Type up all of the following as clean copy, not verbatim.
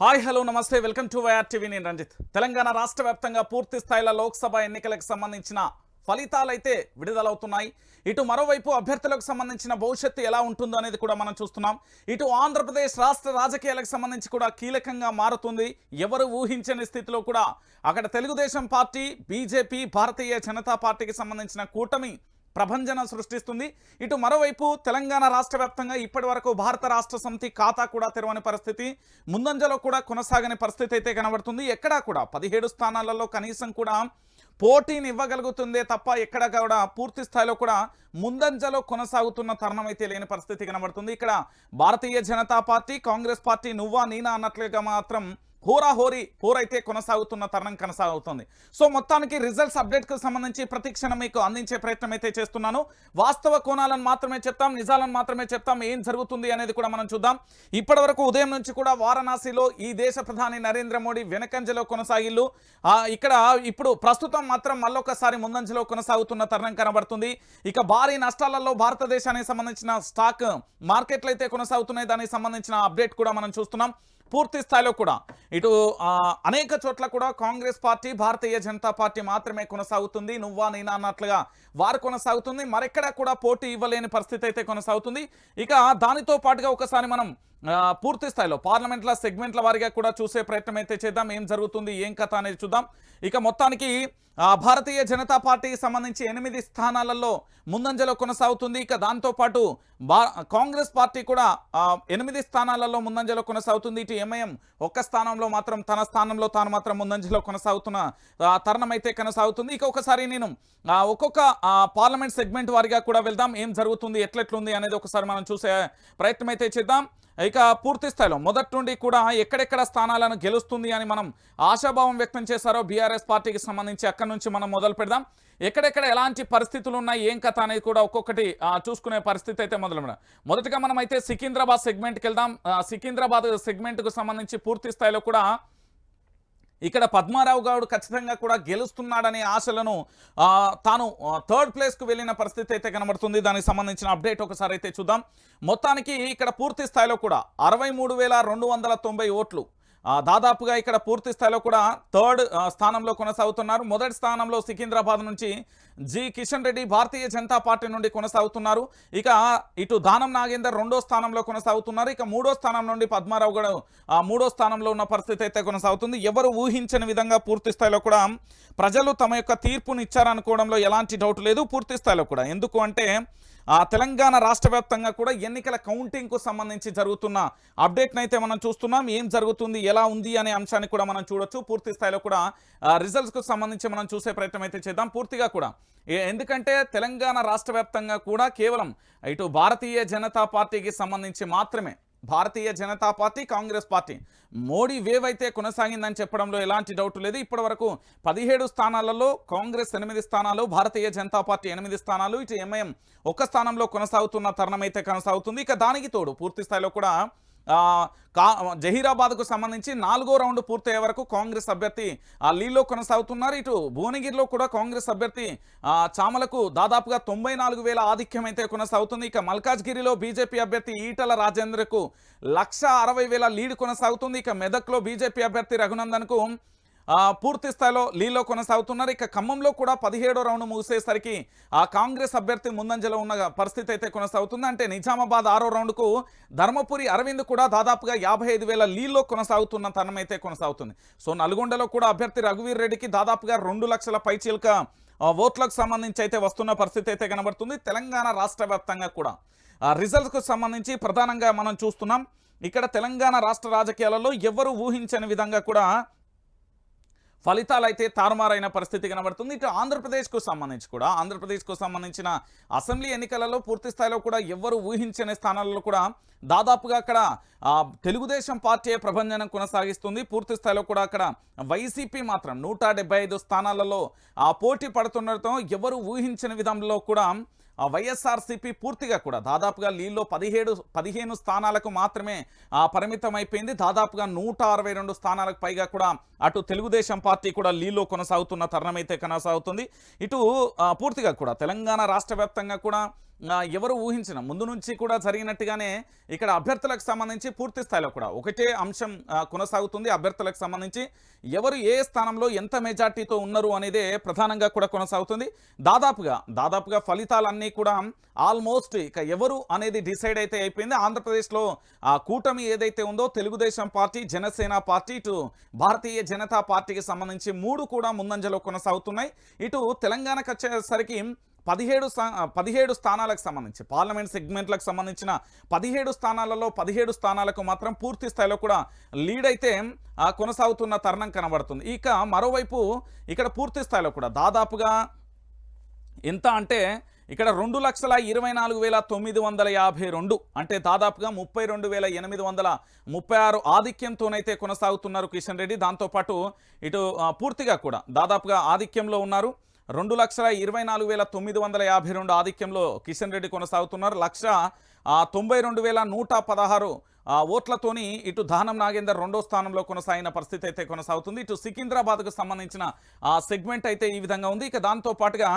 Hi hello నమస్తే welcome to YR TV. నేను రంజిత్. తెలంగాణ రాష్ట్ర వ్యాప్తంగా పూర్తి స్థాయిలో లోక్సభ ఎన్నికలకు సంబంధించిన ఫలితాలైతే విడుదలవుతున్నాయి. ఇటు మరోవైపు అభ్యర్థులకు సంబంధించిన భవిష్యత్తు ఎలా ఉంటుందో అనేది కూడా మనం చూస్తున్నాం. ఇటు ఆంధ్రప్రదేశ్ రాష్ట్ర రాజకీయాలకు సంబంధించి కూడా కీలకంగా మారుతుంది. ఎవరు ఊహించని స్థితిలో కూడా అక్కడ తెలుగుదేశం పార్టీ, బీజేపీ, భారతీయ జనతా పార్టీకి సంబంధించిన కూటమి ప్రభంజనం సృష్టిస్తుంది. ఇటు మరోవైపు తెలంగాణ రాష్ట్ర వ్యాప్తంగా ఇప్పటి వరకు భారత రాష్ట్ర సమితి ఖాతా కూడా తెరవని పరిస్థితి, ముందంజలో కూడా కొనసాగని పరిస్థితి అయితే కనబడుతుంది. ఎక్కడా కూడా 17 స్థానాలలో కనీసం కూడా పోటీని ఇవ్వగలుగుతుందే తప్ప ఎక్కడ కూడా పూర్తి స్థాయిలో కూడా ముందంజలో కొనసాగుతున్న తరుణం అయితే లేని పరిస్థితి కనబడుతుంది. ఇక్కడ భారతీయ జనతా పార్టీ, కాంగ్రెస్ పార్టీ నువ్వా నేనా అన్నట్లుగా మాత్రం హోరాహోరీ పోరైతే కొనసాగుతున్న తరుణం కొనసాగుతుంది. సో మొత్తానికి రిజల్ట్స్ అప్డేట్కి సంబంధించి ప్రతి క్షణం మీకు అందించే ప్రయత్నం అయితే చేస్తున్నాను. వాస్తవ కోణాలను మాత్రమే చెప్తాం, నిజాలను మాత్రమే చెప్తాం. ఏం జరుగుతుంది అనేది కూడా మనం చూద్దాం. ఇప్పటి వరకు ఉదయం నుంచి కూడా వారణాసిలో ఈ దేశ ప్రధాని నరేంద్ర మోడీ వెనకంజలో కొనసాగిల్లు. ఇక్కడ ఇప్పుడు ప్రస్తుతం మాత్రం మళ్ళొకసారి ముందంజలో కొనసాగుతున్న తరుణం కనబడుతుంది. ఇక భారీ నష్టాలలో భారతదేశానికి సంబంధించిన స్టాక్ మార్కెట్లు అయితే కొనసాగుతున్నాయి. దానికి సంబంధించిన అప్డేట్ కూడా మనం చూస్తున్నాం. పూర్తి స్థాయిలో కూడా ఇటు అనేక చోట్ల కూడా కాంగ్రెస్ పార్టీ, భారతీయ జనతా పార్టీ మాత్రమే కొనసాగుతుంది. నువ్వా నేనా అన్నట్లుగా వారు కొనసాగుతుంది. మరెక్కడా కూడా పోటీ ఇవ్వలేని పరిస్థితి అయితే కొనసాగుతుంది. ఇక దానితో పాటుగా ఒకసారి మనం పూర్తి స్థాయిలో పార్లమెంట్ల సెగ్మెంట్ల వారిగా కూడా చూసే ప్రయత్నం అయితే చేద్దాం. ఏం జరుగుతుంది, ఏం కథ అనేది చూద్దాం. ఇక మొత్తానికి భారతీయ జనతా పార్టీకి సంబంధించి 8 స్థానాలలో ముందంజలో కొనసాగుతుంది. ఇక దాంతోపాటు కాంగ్రెస్ పార్టీ కూడా 8 స్థానాలలో ముందంజలో కొనసాగుతుంది. ఇటు ఎంఐఎం ఒక్క స్థానంలో మాత్రం తన స్థానంలో తాను మాత్రం ముందంజలో కొనసాగుతున్న తరుణం అయితే కొనసాగుతుంది. ఇక ఒకసారి నేను ఒక్కొక్క పార్లమెంట్ సెగ్మెంట్ వారిగా కూడా వెళ్దాం. ఏం జరుగుతుంది, ఎట్లెట్లుంది అనేది ఒకసారి మనం చూసే ప్రయత్నం అయితే చేద్దాం. ఇక పూర్తి స్థాయిలో మొదటి నుండి కూడా ఎక్కడెక్కడ స్థానాలను గెలుస్తుంది అని మనం ఆశాభావం వ్యక్తం చేశారో బీఆర్ఎస్ పార్టీకి సంబంధించి అక్కడి నుంచి మనం మొదలు పెడదాం. ఎక్కడెక్కడ ఎలాంటి పరిస్థితులు ఉన్నాయి, ఏం కథ అనేది కూడా ఒక్కొక్కటి చూసుకునే పరిస్థితి అయితే మొదలు పెడదాం. మొదటగా మనం అయితే సికింద్రాబాద్ సెగ్మెంట్కి వెళ్దాం. సికింద్రాబాద్ సెగ్మెంట్కు సంబంధించి పూర్తి స్థాయిలో కూడా ఇక్కడ పద్మారావు గౌడ్ ఖచ్చితంగా కూడా గెలుస్తున్నాడనే ఆశలను తాను థర్డ్ ప్లేస్కు వెళ్ళిన పరిస్థితి అయితే కనబడుతుంది. దానికి సంబంధించిన అప్డేట్ ఒకసారి అయితే చూద్దాం. మొత్తానికి ఇక్కడ పూర్తి స్థాయిలో కూడా 63,290 ఓట్లు దాదాపుగా ఇక్కడ పూర్తి స్థాయిలో కూడా థర్డ్ స్థానంలో కొనసాగుతున్నారు. మొదటి స్థానంలో సికింద్రాబాద్ నుంచి జి కిషన్ రెడ్డి భారతీయ జనతా పార్టీ నుండి కొనసాగుతున్నారు. ఇక ఇటు దానం నాగేందర్ రెండో స్థానంలో కొనసాగుతున్నారు. ఇక మూడో స్థానం నుండి పద్మారావు గౌడ్ మూడో స్థానంలో ఉన్న పరిస్థితి అయితే కొనసాగుతుంది. ఎవరు ఊహించని విధంగా పూర్తి స్థాయిలో కూడా ప్రజలు తమ యొక్క తీర్పును ఇచ్చారనుకోవడంలో ఎలాంటి డౌట్ లేదు. పూర్తి స్థాయిలో కూడా ఎందుకు అంటే తెలంగాణ రాష్ట్ర వ్యాప్తంగా కూడా ఎన్నికల కౌంటింగ్కు సంబంధించి జరుగుతున్న అప్డేట్ని అయితే మనం చూస్తున్నాం. ఏం జరుగుతుంది, ఎలా ఉంది అనే అంశాన్ని కూడా మనం చూడొచ్చు. పూర్తి స్థాయిలో కూడా రిజల్ట్స్కు సంబంధించి మనం చూసే ప్రయత్నం అయితే చేద్దాం పూర్తిగా కూడా. ఎందుకంటే తెలంగాణ రాష్ట్ర వ్యాప్తంగా కూడా కేవలం ఇటు భారతీయ జనతా పార్టీకి సంబంధించి మాత్రమే Bharatiya Janata party, Congress party Modi wave అయితే కొనసాగిందని చెప్పడంలో ఎలాంటి డౌట్ లేదు. ఇప్పటి వరకు 17 స్థానాలలో కాంగ్రెస్ 8 స్థానాలు, భారతీయ జనతా పార్టీ 8 స్థానాలు, ఇటు ఎంఐఎం ఒక్క స్థానంలో కొనసాగుతున్న తరుణం అయితే కొనసాగుతుంది. ఇక దానికి తోడు పూర్తి స్థాయిలో కూడా జహీరాబాద్కు సంబంధించి 4వ రౌండ్ పూర్తయ్యే వరకు కాంగ్రెస్ అభ్యర్థి లీడ్లో కొనసాగుతున్నారు. ఇటు భువనగిరిలో కూడా కాంగ్రెస్ అభ్యర్థి చామలకు దాదాపుగా 94,000 ఆధిక్యం అయితే కొనసాగుతుంది. ఇక మల్కాజ్గిరిలో బీజేపీ అభ్యర్థి ఈటల రాజేంద్రకు 1,60,000 లీడ్ కొనసాగుతుంది. ఇక మెదక్లో బీజేపీ అభ్యర్థి రఘునందన్కు పూర్తి స్థాయిలో లీడ్లో కొనసాగుతున్నారు. ఇక ఖమ్మంలో కూడా 17వ రౌండ్ ముగిసేసరికి కాంగ్రెస్ అభ్యర్థి ముందంజలో ఉన్న పరిస్థితి అయితే కొనసాగుతుంది. అంటే నిజామాబాద్ 6వ రౌండ్కు ధర్మపురి అరవింద్ కూడా దాదాపుగా 55,000 లీడ్లో కొనసాగుతున్న తరుణం అయితే కొనసాగుతుంది. సో నల్గొండలో కూడా అభ్యర్థి రఘువీర్ రెడ్డికి దాదాపుగా 2 లక్షల పైచీలక ఓట్లకు సంబంధించి అయితే వస్తున్న పరిస్థితి అయితే కనబడుతుంది. తెలంగాణ రాష్ట్ర వ్యాప్తంగా కూడా రిజల్ట్స్కు సంబంధించి ప్రధానంగా మనం చూస్తున్నాం. ఇక్కడ తెలంగాణ రాష్ట్ర రాజకీయాలలో ఎవరు ఊహించని విధంగా కూడా ఫలితాలు అయితే తారుమారైన పరిస్థితి కనబడుతుంది. ఇటు ఆంధ్రప్రదేశ్కు సంబంధించిన అసెంబ్లీ ఎన్నికలలో పూర్తి స్థాయిలో కూడా ఎవరు ఊహించని స్థానాలలో కూడా దాదాపుగా అక్కడ తెలుగుదేశం పార్టీ ప్రభంజనం కొనసాగిస్తుంది. పూర్తి స్థాయిలో కూడా అక్కడ వైసీపీ మాత్రం 175 స్థానాలలో పోటీ పడుతుండటంతో ఎవరు ఊహించని విధంలో కూడా వైఎస్ఆర్సీపీ పూర్తిగా కూడా దాదాపుగా లీడ్లో 15 స్థానాలకు మాత్రమే పరిమితం అయిపోయింది. దాదాపుగా 162 స్థానాలకు పైగా కూడా అటు తెలుగుదేశం పార్టీ కూడా లీడ్లో కొనసాగుతున్న తరుణం అయితే కొనసాగుతుంది. ఇటు పూర్తిగా కూడా తెలంగాణ రాష్ట్ర వ్యాప్తంగా కూడా ఎవరు ఊహించిన ముందు నుంచి కూడా జరిగినట్టుగానే ఇక్కడ అభ్యర్థులకు సంబంధించి పూర్తి స్థాయిలో కూడా ఒకటే అంశం కొనసాగుతుంది. అభ్యర్థులకు సంబంధించి ఎవరు ఏ స్థానంలో ఎంత మెజార్టీతో ఉన్నారు అనేదే ప్రధానంగా కూడా కొనసాగుతుంది. దాదాపుగా ఫలితాలన్నీ కూడా ఆల్మోస్ట్ ఇక ఎవరు అనేది డిసైడ్ అయితే అయిపోయింది. ఆంధ్రప్రదేశ్లో కూటమి ఏదైతే ఉందో తెలుగుదేశం పార్టీ, జనసేన పార్టీ, ఇటు భారతీయ జనతా పార్టీకి సంబంధించి 3 కూడా ముందంజలో కొనసాగుతున్నాయి. ఇటు తెలంగాణకు వచ్చేసరికి 17 స్థానాలకు సంబంధించి పార్లమెంట్ సెగ్మెంట్లకు సంబంధించిన 17 స్థానాలలో 17 స్థానాలకు మాత్రం పూర్తి స్థాయిలో కూడా లీడ్ అయితే కొనసాగుతున్న తరుణం కనబడుతుంది. ఇక మరోవైపు ఇక్కడ పూర్తి స్థాయిలో కూడా దాదాపుగా ఎంత అంటే ఇక్కడ 2,24,952 అంటే దాదాపుగా 32,836 ఆధిక్యంతోనైతే కొనసాగుతున్నారు కిషన్ రెడ్డి. దాంతోపాటు ఇటు పూర్తిగా కూడా దాదాపుగా ఆధిక్యంలో ఉన్నారు. 2,24,952 ఆధిక్యంలో కిషన్ రెడ్డి కొనసాగుతున్నారు. 1,92,116 ఓట్లతోని ఇటు దానం నాగేందర్ 2వ స్థానంలో కొనసాగిన పరిస్థితి అయితే కొనసాగుతుంది. ఇటు సికింద్రాబాద్కు సంబంధించిన సెగ్మెంట్ అయితే ఈ విధంగా ఉంది. ఇక దాంతో పాటుగా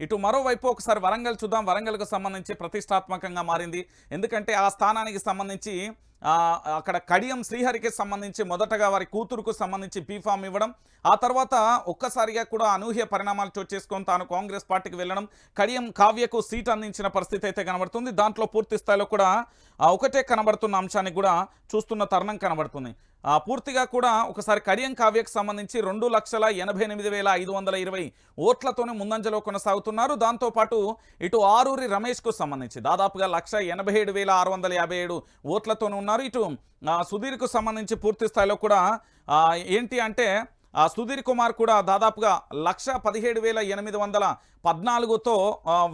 ఇటు మరోవైపు ఒకసారి వరంగల్ చూద్దాం. వరంగల్కు సంబంధించి ప్రతిష్టాత్మకంగా మారింది. ఎందుకంటే ఆ స్థానానికి సంబంధించి అక్కడ కడియం శ్రీహరికి సంబంధించి మొదటగా వారి కూతురుకు సంబంధించి బీఫామ్ ఇవ్వడం, ఆ తర్వాత ఒక్కసారిగా కూడా అనూహ్య పరిణామాలు చోటు చేసుకొని తాను కాంగ్రెస్ పార్టీకి వెళ్ళడం, కడియం కావ్యకు సీట్ అందించిన పరిస్థితి అయితే కనబడుతుంది. దాంట్లో పూర్తి స్థాయిలో కూడా ఒకటే కనబడుతున్న అంశాన్ని కూడా చూస్తున్న తరుణం కనబడుతుంది. పూర్తిగా కూడా ఒకసారి కడియం కావ్యకు సంబంధించి 2,88,520 ఓట్లతోనే ముందంజలో కొనసాగుతున్నారు. దాంతోపాటు ఇటు ఆరూరి రమేష్కు సంబంధించి దాదాపుగా 1,87,657 ఓట్లతోనే ఉన్నారు. ఇటు సుధీర్కు సంబంధించి పూర్తి స్థాయిలో కూడా ఏంటి అంటే సుధీర్ కుమార్ కూడా దాదాపుగా 1,17,814తో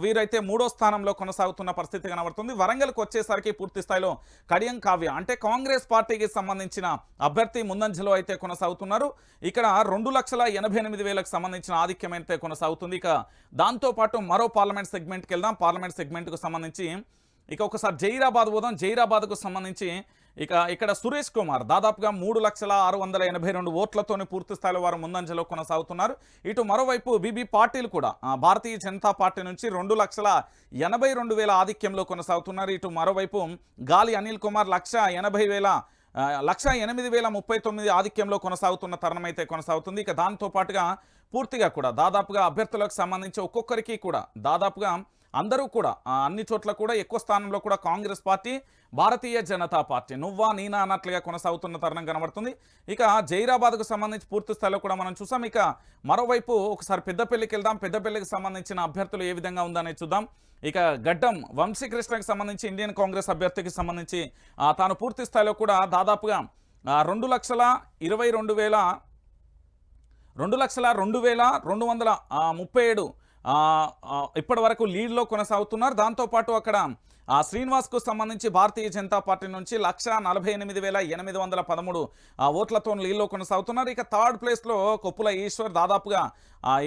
వీరైతే 3వ స్థానంలో కొనసాగుతున్న పరిస్థితి కనబడుతుంది. వరంగల్కి వచ్చేసరికి పూర్తి స్థాయిలో కడియం కావ్య అంటే కాంగ్రెస్ పార్టీకి సంబంధించిన అభ్యర్థి ముందంజలో అయితే కొనసాగుతున్నారు. ఇక్కడ 2,88,000కు సంబంధించిన ఆధిక్యం అయితే కొనసాగుతుంది. ఇక దాంతోపాటు మరో పార్లమెంట్ సెగ్మెంట్కి వెళ్దాం. పార్లమెంట్ సెగ్మెంట్కు సంబంధించి ఇక ఒకసారి జైరాబాద్ పోదాం. జైరాబాద్కు సంబంధించి ఇక్కడ సురేష్ కుమార్ దాదాపుగా 3,682 ఓట్లతోనే పూర్తి స్థాయిలో వారు ముందంజలో కొనసాగుతున్నారు. ఇటు మరోవైపు బీబీ పాటిల్ కూడా భారతీయ జనతా పార్టీ నుంచి 2,82,000 ఆధిక్యంలో కొనసాగుతున్నారు. ఇటు మరోవైపు గాలి అనిల్ కుమార్ 1,08,039 ఆధిక్యంలో కొనసాగుతున్న తరుణం అయితే కొనసాగుతుంది. ఇక దాంతోపాటుగా పూర్తిగా కూడా దాదాపుగా అభ్యర్థులకు సంబంధించి ఒక్కొక్కరికి కూడా దాదాపుగా అందరూ కూడా అన్ని చోట్ల కూడా ఎక్కువ స్థానంలో కూడా కాంగ్రెస్ పార్టీ, భారతీయ జనతా పార్టీ నువ్వా నీనా అన్నట్లుగా కొనసాగుతున్న తరుణం కనబడుతుంది. ఇక జైరాబాద్కు సంబంధించి పూర్తి స్థాయిలో కూడా మనం చూసాం. ఇక మరోవైపు ఒకసారి పెద్దపల్లికి వెళ్దాం. పెద్దపల్లికి సంబంధించిన అభ్యర్థులు ఏ విధంగా ఉందనేది చూద్దాం. ఇక గడ్డం వంశీకృష్ణకి సంబంధించి ఇండియన్ కాంగ్రెస్ అభ్యర్థికి సంబంధించి తాను పూర్తి స్థాయిలో కూడా దాదాపుగా 2,02,237 ఇప్పటి వరకు లీడ్లో కొనసాగుతున్నారు. దాంతోపాటు అక్కడ శ్రీనివాస్కు సంబంధించి భారతీయ జనతా పార్టీ నుంచి 1,48,813 ఓట్లతో లీడ్లో కొనసాగుతున్నారు. ఇక థర్డ్ ప్లేస్లో కొప్పుల ఈశ్వర్ దాదాపుగా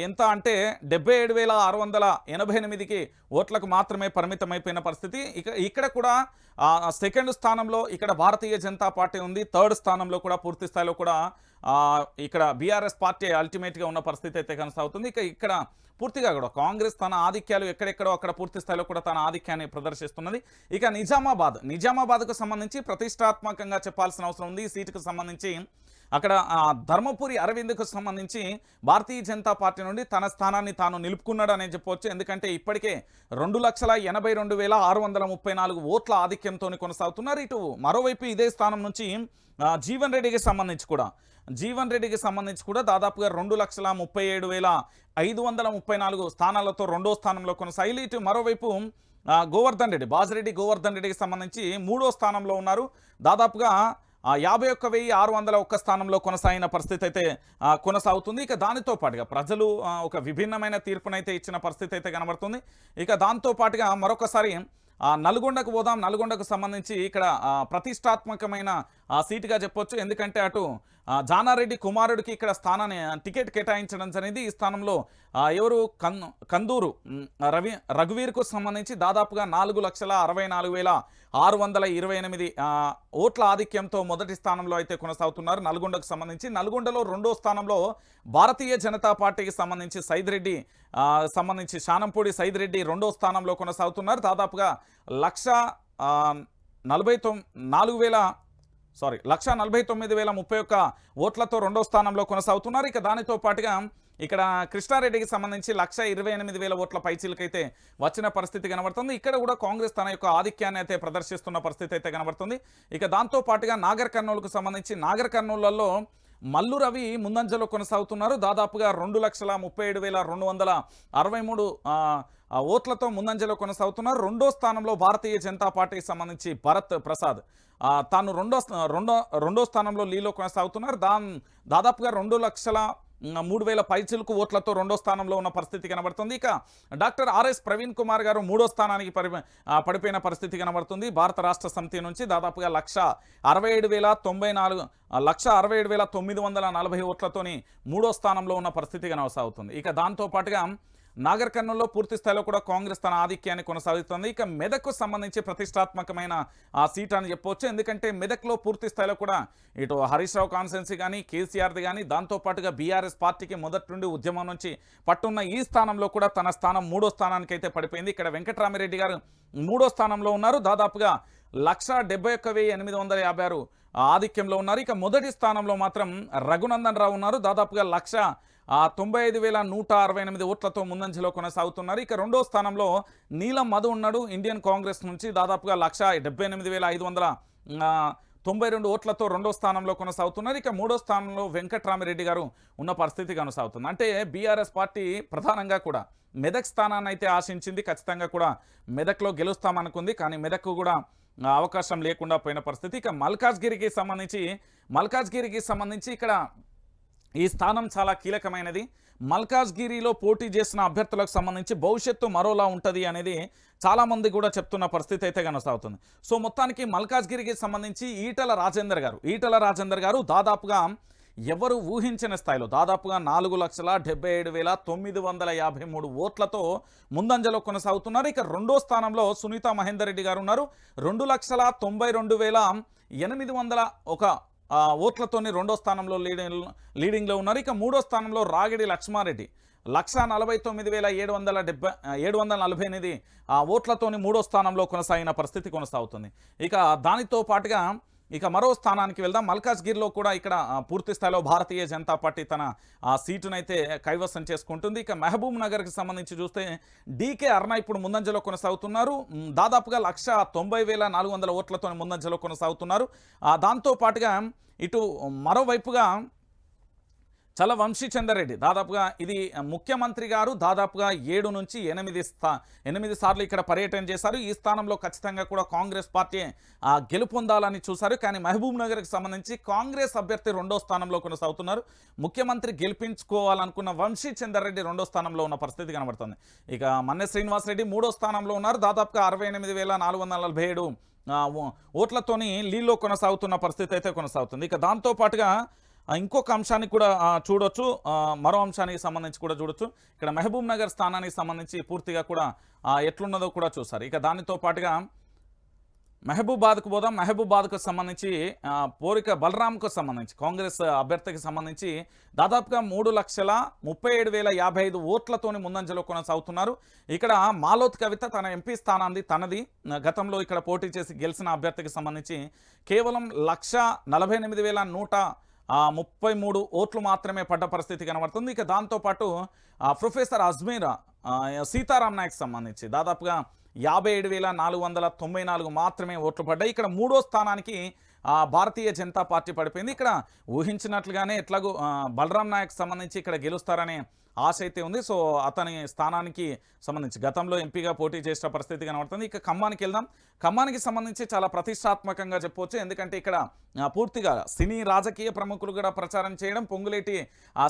ఎంత అంటే 77,688కి ఓట్లకు మాత్రమే పరిమితమైపోయిన పరిస్థితి. ఇక్కడ కూడా సెకండ్ స్థానంలో ఇక్కడ భారతీయ జనతా పార్టీ ఉంది. థర్డ్ స్థానంలో కూడా పూర్తి స్థాయిలో కూడా ఇక్కడ బీఆర్ఎస్ పార్టీ అల్టిమేట్గా ఉన్న పరిస్థితి అయితే కొనసాగుతుంది. ఇక్కడ పూర్తిగా కూడా కాంగ్రెస్ తన ఆధిక్యాలు ఎక్కడెక్కడో అక్కడ పూర్తి స్థాయిలో కూడా తన ఆధిక్యాన్ని ప్రదర్శిస్తున్నది. ఇక నిజామాబాద్కు సంబంధించి ప్రతిష్టాత్మకంగా చెప్పాల్సిన అవసరం ఉంది. ఈ సీటుకు సంబంధించి అక్కడ ధర్మపురి అరవింద్కు సంబంధించి భారతీయ జనతా పార్టీ నుండి తన స్థానాన్ని తాను నిలుపుకున్నాడు అని చెప్పవచ్చు. ఎందుకంటే ఇప్పటికే 2,82,634 ఓట్ల ఆధిక్యంతో కొనసాగుతున్నారు. ఇటు మరోవైపు ఇదే స్థానం నుంచి జీవన్ రెడ్డికి సంబంధించి కూడా దాదాపుగా 2,37,534 స్థానాలతో 2వ స్థానంలో కొనసాగి, ఇటు మరోవైపు బాజిరెడ్డి గోవర్ధన్ రెడ్డికి సంబంధించి 3వ స్థానంలో ఉన్నారు. దాదాపుగా 51,601 స్థానంలో కొనసాగిన పరిస్థితి అయితే కొనసాగుతుంది. ఇక దానితో పాటుగా ప్రజలు ఒక విభిన్నమైన తీర్పునైతే ఇచ్చిన పరిస్థితి అయితే కనబడుతుంది. ఇక దాంతో పాటుగా మరొకసారి నల్గొండకు పోదాం. నల్గొండకు సంబంధించి ఇక్కడ ప్రతిష్టాత్మకమైన సీటుగా చెప్పొచ్చు. ఎందుకంటే అటు జానారెడ్డి కుమారుడికి ఇక్కడ స్థానాన్ని టికెట్ కేటాయించడం జరిగింది. ఈ స్థానంలో ఎవరు కందూరు రఘువీర్కు సంబంధించి దాదాపుగా 4,64,628 ఓట్ల ఆధిక్యంతో మొదటి స్థానంలో అయితే కొనసాగుతున్నారు. నల్గొండకు సంబంధించి నల్గొండలో రెండో స్థానంలో భారతీయ జనతా పార్టీకి సంబంధించి సైదిరెడ్డి శానంపూడి సైదిరెడ్డి రెండో స్థానంలో కొనసాగుతున్నారు. దాదాపుగా 1,49,031 ఓట్లతో రెండో స్థానంలో కొనసాగుతున్నారు. ఇక దానితో పాటుగా ఇక్కడ కృష్ణారెడ్డికి సంబంధించి 1,28,000 ఓట్ల పైచీలకైతే వచ్చిన పరిస్థితి కనబడుతుంది. ఇక్కడ కూడా కాంగ్రెస్ తన యొక్క ఆధిక్యాన్ని అయితే ప్రదర్శిస్తున్న పరిస్థితి అయితే కనబడుతుంది. ఇక దాంతో పాటుగా నాగర్ కర్నూలుకు సంబంధించి నాగర్ కర్నూలులో మల్లు రవి ముందంజలో కొనసాగుతున్నారు. దాదాపుగా 2,37,263 ఓట్లతో ముందంజలో కొనసాగుతున్నారు. రెండో స్థానంలో భారతీయ జనతా పార్టీకి సంబంధించి భరత్ ప్రసాద్ తాను రెండో స్థానంలో లీలో కొనసాగుతున్నారు. దాదాపుగా 2,03,000 పైచిలకు ఓట్లతో రెండో స్థానంలో ఉన్న పరిస్థితి కనబడుతుంది. ఇక డాక్టర్ ఆర్ఎస్ ప్రవీణ్ కుమార్ గారు మూడో స్థానానికి పడిపోయిన పరిస్థితి కనబడుతుంది. భారత రాష్ట్ర సమితి నుంచి దాదాపుగా 1,67,940 ఓట్లతోని మూడో స్థానంలో ఉన్న పరిస్థితి కొనసాగుతుంది. ఇక దాంతో పాటుగా నాగర్ కర్నూలులో పూర్తి స్థాయిలో కూడా కాంగ్రెస్ తన ఆధిక్యాన్ని కొనసాగుతుంది. ఇక మెదక్కు సంబంధించి ప్రతిష్టాత్మకమైన సీట్ అని చెప్పవచ్చు. ఎందుకంటే మెదక్లో పూర్తి స్థాయిలో కూడా ఇటు హరీష్ రావు కాన్స్టిట్యున్సీ కానీ కేసీఆర్ది కానీ దాంతోపాటుగా బీఆర్ఎస్ పార్టీకి మొదటి నుండి ఉద్యమం నుంచి పట్టున్న ఈ స్థానంలో కూడా తన స్థానం మూడో స్థానానికి అయితే పడిపోయింది. ఇక్కడ వెంకటరామిరెడ్డి గారు మూడో స్థానంలో ఉన్నారు. దాదాపుగా 1,71,856 ఆధిక్యంలో ఉన్నారు. ఇక మొదటి స్థానంలో మాత్రం రఘునందన్ రావు ఉన్నారు. దాదాపుగా 1,95,168 ఓట్లతో ముందంజలో కొనసాగుతున్నారు. ఇక రెండో స్థానంలో నీలం మధు ఉన్నాడు ఇండియన్ కాంగ్రెస్ నుంచి. దాదాపుగా 1,78,592 ఓట్లతో రెండో స్థానంలో కొనసాగుతున్నారు. ఇక మూడో స్థానంలో వెంకట్రామిరెడ్డి గారు ఉన్న పరిస్థితి కొనసాగుతుంది. అంటే బీఆర్ఎస్ పార్టీ ప్రధానంగా కూడా మెదక్ స్థానాన్ని అయితే ఆశించింది. ఖచ్చితంగా కూడా మెదక్లో గెలుస్తామనుకుంది. కానీ మెదక్కు కూడా అవకాశం లేకుండా పోయిన పరిస్థితి. ఇక మల్కాజ్గిరికి సంబంధించి ఇక్కడ ఈ స్థానం చాలా కీలకమైనది. మల్కాజ్గిరిలో పోటీ చేసిన అభ్యర్థులకు సంబంధించి భవిష్యత్తు మరోలా ఉంటుంది అనేది చాలామంది కూడా చెప్తున్న పరిస్థితి అయితే కొనసాగుతుంది. సో మొత్తానికి మల్కాజ్గిరికి సంబంధించి ఈటల రాజేందర్ గారు దాదాపుగా ఎవరు ఊహించిన స్థాయిలో దాదాపుగా 4,77,953 ఓట్లతో ముందంజలో కొనసాగుతున్నారు. ఇక రెండో స్థానంలో సునీత మహేందర్ రెడ్డి గారు ఉన్నారు. 2,92,801 ఓట్లతోని రెండో స్థానంలో లీడింగ్లో ఉన్నారు. ఇక మూడో స్థానంలో రాగిడి లక్ష్మారెడ్డి 1,49,748 ఓట్లతోని మూడో స్థానంలో కొనసాగిన పరిస్థితి కొనసాగుతుంది. ఇక దానితో పాటుగా ఇక మరో స్థానానికి వెళ్దాం. మల్కాజ్గిరిలో కూడా ఇక్కడ పూర్తి స్థాయిలో భారతీయ జనతా పార్టీ తన సీటునైతే కైవసం చేసుకుంటుంది. ఇక మహబూబ్ నగర్కి సంబంధించి చూస్తే డీకే అరుణ ఇప్పుడు ముందంజలో కొనసాగుతున్నారు. దాదాపుగా 1,90,400 ఓట్లతో ముందంజలో కొనసాగుతున్నారు. దాంతోపాటుగా ఇటు మరోవైపుగా చల్ల వంశీచందర్ రెడ్డి దాదాపుగా ఇది ముఖ్యమంత్రి గారు దాదాపుగా 7 నుంచి 8 సార్లు ఇక్కడ పర్యటన చేశారు. ఈ స్థానంలో ఖచ్చితంగా కూడా కాంగ్రెస్ పార్టీ గెలుపొందాలని చూశారు. కానీ మహబూబ్ నగర్కి సంబంధించి కాంగ్రెస్ అభ్యర్థి రెండో స్థానంలో కొనసాగుతున్నారు. ముఖ్యమంత్రి గెలిపించుకోవాలనుకున్న వంశీచందర్ రెడ్డి రెండో స్థానంలో ఉన్న పరిస్థితి కనబడుతుంది. ఇక మన్నె శ్రీనివాసరెడ్డి మూడో స్థానంలో ఉన్నారు. దాదాపుగా 68,447 ఓట్లతోని లీడ్లో కొనసాగుతున్న పరిస్థితి అయితే కొనసాగుతుంది. ఇక దాంతోపాటుగా ఇంకొక అంశానికి కూడా చూడొచ్చు, మరో అంశానికి సంబంధించి కూడా చూడొచ్చు. ఇక్కడ మహబూబ్ నగర్ స్థానానికి సంబంధించి పూర్తిగా కూడా ఎట్లున్నదో కూడా చూస్తారు. ఇక దానితో పాటుగా మహబూబాద్కు పోదాం. మహబూబాద్కు సంబంధించి పోరిక బలరాంకు సంబంధించి కాంగ్రెస్ అభ్యర్థికి సంబంధించి దాదాపుగా 3,37,055 ఓట్లతోని ముందంజలో కొనసాగుతున్నారు. ఇక్కడ మాలోత్ కవిత తన ఎంపీ స్థానాన్ని తనది గతంలో ఇక్కడ పోటీ చేసి గెలిచిన అభ్యర్థికి సంబంధించి కేవలం 1,48,133 ఓట్లు మాత్రమే పడ్డ పరిస్థితి కనబడుతుంది. ఇక దాంతోపాటు ప్రొఫెసర్ అజ్మీరా సీతారాం నాయక్ సంబంధించి దాదాపుగా 57,494 మాత్రమే ఓట్లు పడ్డాయి. ఇక్కడ మూడో స్థానానికి భారతీయ జనతా పార్టీ పడిపోయింది. ఇక్కడ ఊహించినట్లుగానే ఎట్లాగో బలరాం నాయక్ సంబంధించి ఇక్కడ గెలుస్తారనే ఆశ అయితే ఉంది. సో అతని స్థానానికి సంబంధించి గతంలో ఎంపీగా పోటీ చేసిన పరిస్థితి కనబడుతుంది. ఇక ఖమ్మానికి వెళ్దాం. ఖమ్మానికి సంబంధించి చాలా ప్రతిష్టాత్మకంగా చెప్పవచ్చు. ఎందుకంటే ఇక్కడ పూర్తిగా సినీ రాజకీయ ప్రముఖులు కూడా ప్రచారం చేయడం, పొంగులేటి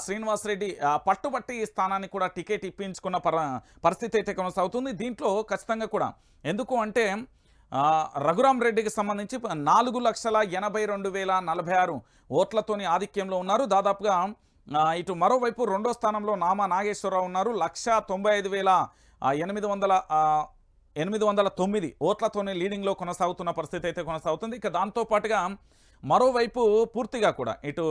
శ్రీనివాసరెడ్డి పట్టుబట్టి ఈ స్థానాన్ని కూడా టికెట్ ఇప్పించుకున్న పరిస్థితి అయితే కొనసాగుతుంది. దీంట్లో ఖచ్చితంగా కూడా ఎందుకు అంటే రఘురామ్ రెడ్డికి సంబంధించి 4,82,046 ఓట్లతోని ఆధిక్యంలో ఉన్నారు. దాదాపుగా ఇటు మరోవైపు రెండో స్థానంలో నామా నాగేశ్వరరావు ఉన్నారు. 1,95,809 ఓట్లతోనే లీడింగ్లో కొనసాగుతున్న పరిస్థితి అయితే కొనసాగుతుంది. ఇక దాంతోపాటుగా మరోవైపు పూర్తిగా కూడా ఇటు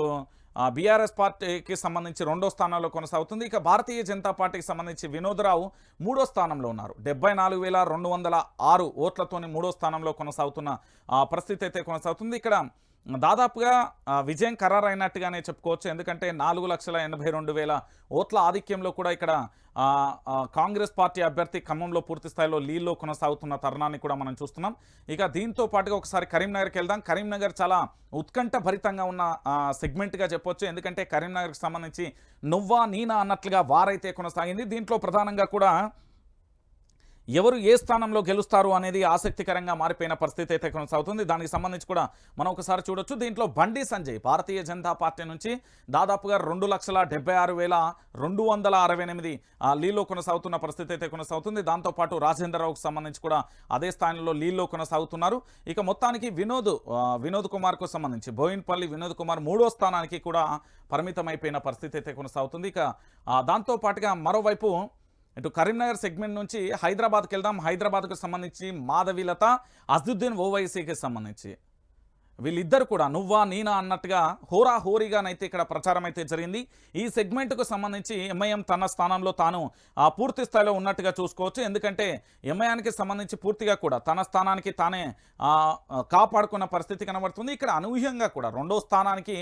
బీఆర్ఎస్ పార్టీకి సంబంధించి రెండో స్థానంలో కొనసాగుతుంది. ఇక భారతీయ జనతా పార్టీకి సంబంధించి వినోద్రావు మూడో స్థానంలో ఉన్నారు. 74,206 ఓట్లతోని మూడో స్థానంలో కొనసాగుతున్న పరిస్థితి అయితే కొనసాగుతుంది. ఇక్కడ దాదాపుగా విజయం ఖరారైనట్టుగానే చెప్పుకోవచ్చు. ఎందుకంటే 4,82,000 ఓట్ల ఆధిక్యంలో కూడా ఇక్కడ కాంగ్రెస్ పార్టీ అభ్యర్థి ఖమ్మంలో పూర్తి స్థాయిలో లీడ్లో కొనసాగుతున్న తరుణాన్ని కూడా మనం చూస్తున్నాం. ఇక దీంతో పాటుగా ఒకసారి కరీంనగర్కి వెళ్దాం. కరీంనగర్ చాలా ఉత్కంఠ భరితంగా ఉన్న సెగ్మెంట్గా చెప్పొచ్చు. ఎందుకంటే కరీంనగర్కి సంబంధించి నువ్వా నీనా అన్నట్లుగా వారైతే కొనసాగింది. దీంట్లో ప్రధానంగా కూడా ఎవరు ఏ స్థానంలో గెలుస్తారు అనేది ఆసక్తికరంగా మారిపోయిన పరిస్థితి అయితే కొనసాగుతుంది. దానికి సంబంధించి కూడా మనం ఒకసారి చూడొచ్చు. దీంట్లో బండి సంజయ్ భారతీయ జనతా పార్టీ నుంచి దాదాపుగా 2,76,268 లీడ్లో కొనసాగుతున్న పరిస్థితి అయితే కొనసాగుతుంది. దాంతోపాటు రాజేంద్రరావుకు సంబంధించి కూడా అదే స్థానంలో లీడ్లో కొనసాగుతున్నారు. ఇక మొత్తానికి వినోద్ కుమార్కు సంబంధించి బోయిన్పల్లి వినోద్ కుమార్ మూడో స్థానానికి కూడా పరిమితమైపోయిన పరిస్థితి అయితే కొనసాగుతుంది. ఇక దాంతోపాటుగా మరోవైపు ఇటు కరీంనగర్ సెగ్మెంట్ నుంచి హైదరాబాద్కి వెళ్దాం. హైదరాబాద్కు సంబంధించి మాధవీలత అజదుద్దీన్ ఓవైసీకి సంబంధించి వీళ్ళిద్దరు కూడా నువ్వా నీనా అన్నట్టుగా హోరాహోరీగానైతే ఇక్కడ ప్రచారం అయితే జరిగింది. ఈ సెగ్మెంట్కు సంబంధించి ఎంఐఎం తన స్థానంలో తాను పూర్తి స్థాయిలో ఉన్నట్టుగా చూసుకోవచ్చు. ఎందుకంటే ఎంఐఎంకి సంబంధించి పూర్తిగా కూడా తన స్థానానికి తానే కాపాడుకున్న పరిస్థితి కనబడుతుంది. ఇక్కడ అనూహ్యంగా కూడా రెండో స్థానానికి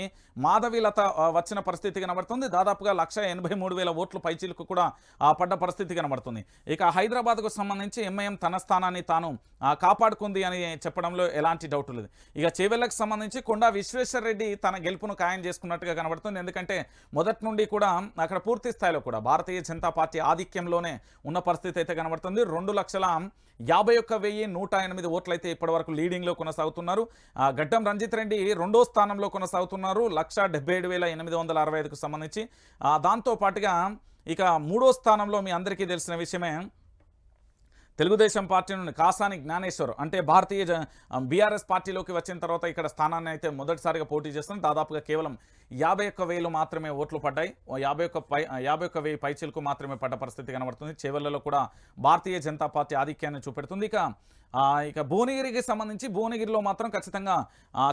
మాధవీలత వచ్చిన పరిస్థితి కనబడుతుంది. దాదాపుగా 1,83,000 ఓట్లు పైచీలకు కూడా పడ్డ పరిస్థితి కనబడుతుంది. ఇక హైదరాబాద్కు సంబంధించి ఎంఐఎం తన స్థానాన్ని తాను కాపాడుకుంది అని చెప్పడంలో ఎలాంటి డౌట్ లేదు. ఇక చేవెళ్ళకు సంబంధించి కొండా విశ్వేశ్వర్ రెడ్డి తన గెలుపును ఖాయం చేసుకున్నట్టుగా కనబడుతుంది. ఎందుకంటే మొదటి నుండి కూడా అక్కడ పూర్తి స్థాయిలో కూడా భారతీయ జనతా పార్టీ ఆధిక్యంలోనే ఉన్న పరిస్థితి అయితే కనబడుతుంది. 2,51,108 ఓట్లయితే ఇప్పటివరకు లీడింగ్లో కొనసాగుతున్నారు. గడ్డం రంజిత్ రెడ్డి రెండో స్థానంలో కొనసాగుతున్నారు 1,77,865కు సంబంధించి. దాంతోపాటుగా ఇక మూడో స్థానంలో మీ అందరికీ తెలిసిన విషయమే తెలుగుదేశం పార్టీ నుండి కాసాని జ్ఞానేశ్వర్ అంటే బీఆర్ఎస్ పార్టీలోకి వచ్చిన తర్వాత ఇక్కడ స్థానాన్ని అయితే మొదటిసారిగా పోటీ చేస్తుంది. దాదాపుగా కేవలం 51,000 మాత్రమే ఓట్లు పడ్డాయి. 51,000 పైచీలకు మాత్రమే పడ్డ పరిస్థితి కనబడుతుంది. చేవెళ్లలో కూడా భారతీయ జనతా పార్టీ ఆధిక్యాన్ని చూపెడుతుంది. ఇక భువనగిరికి సంబంధించి భువనగిరిలో మాత్రం ఖచ్చితంగా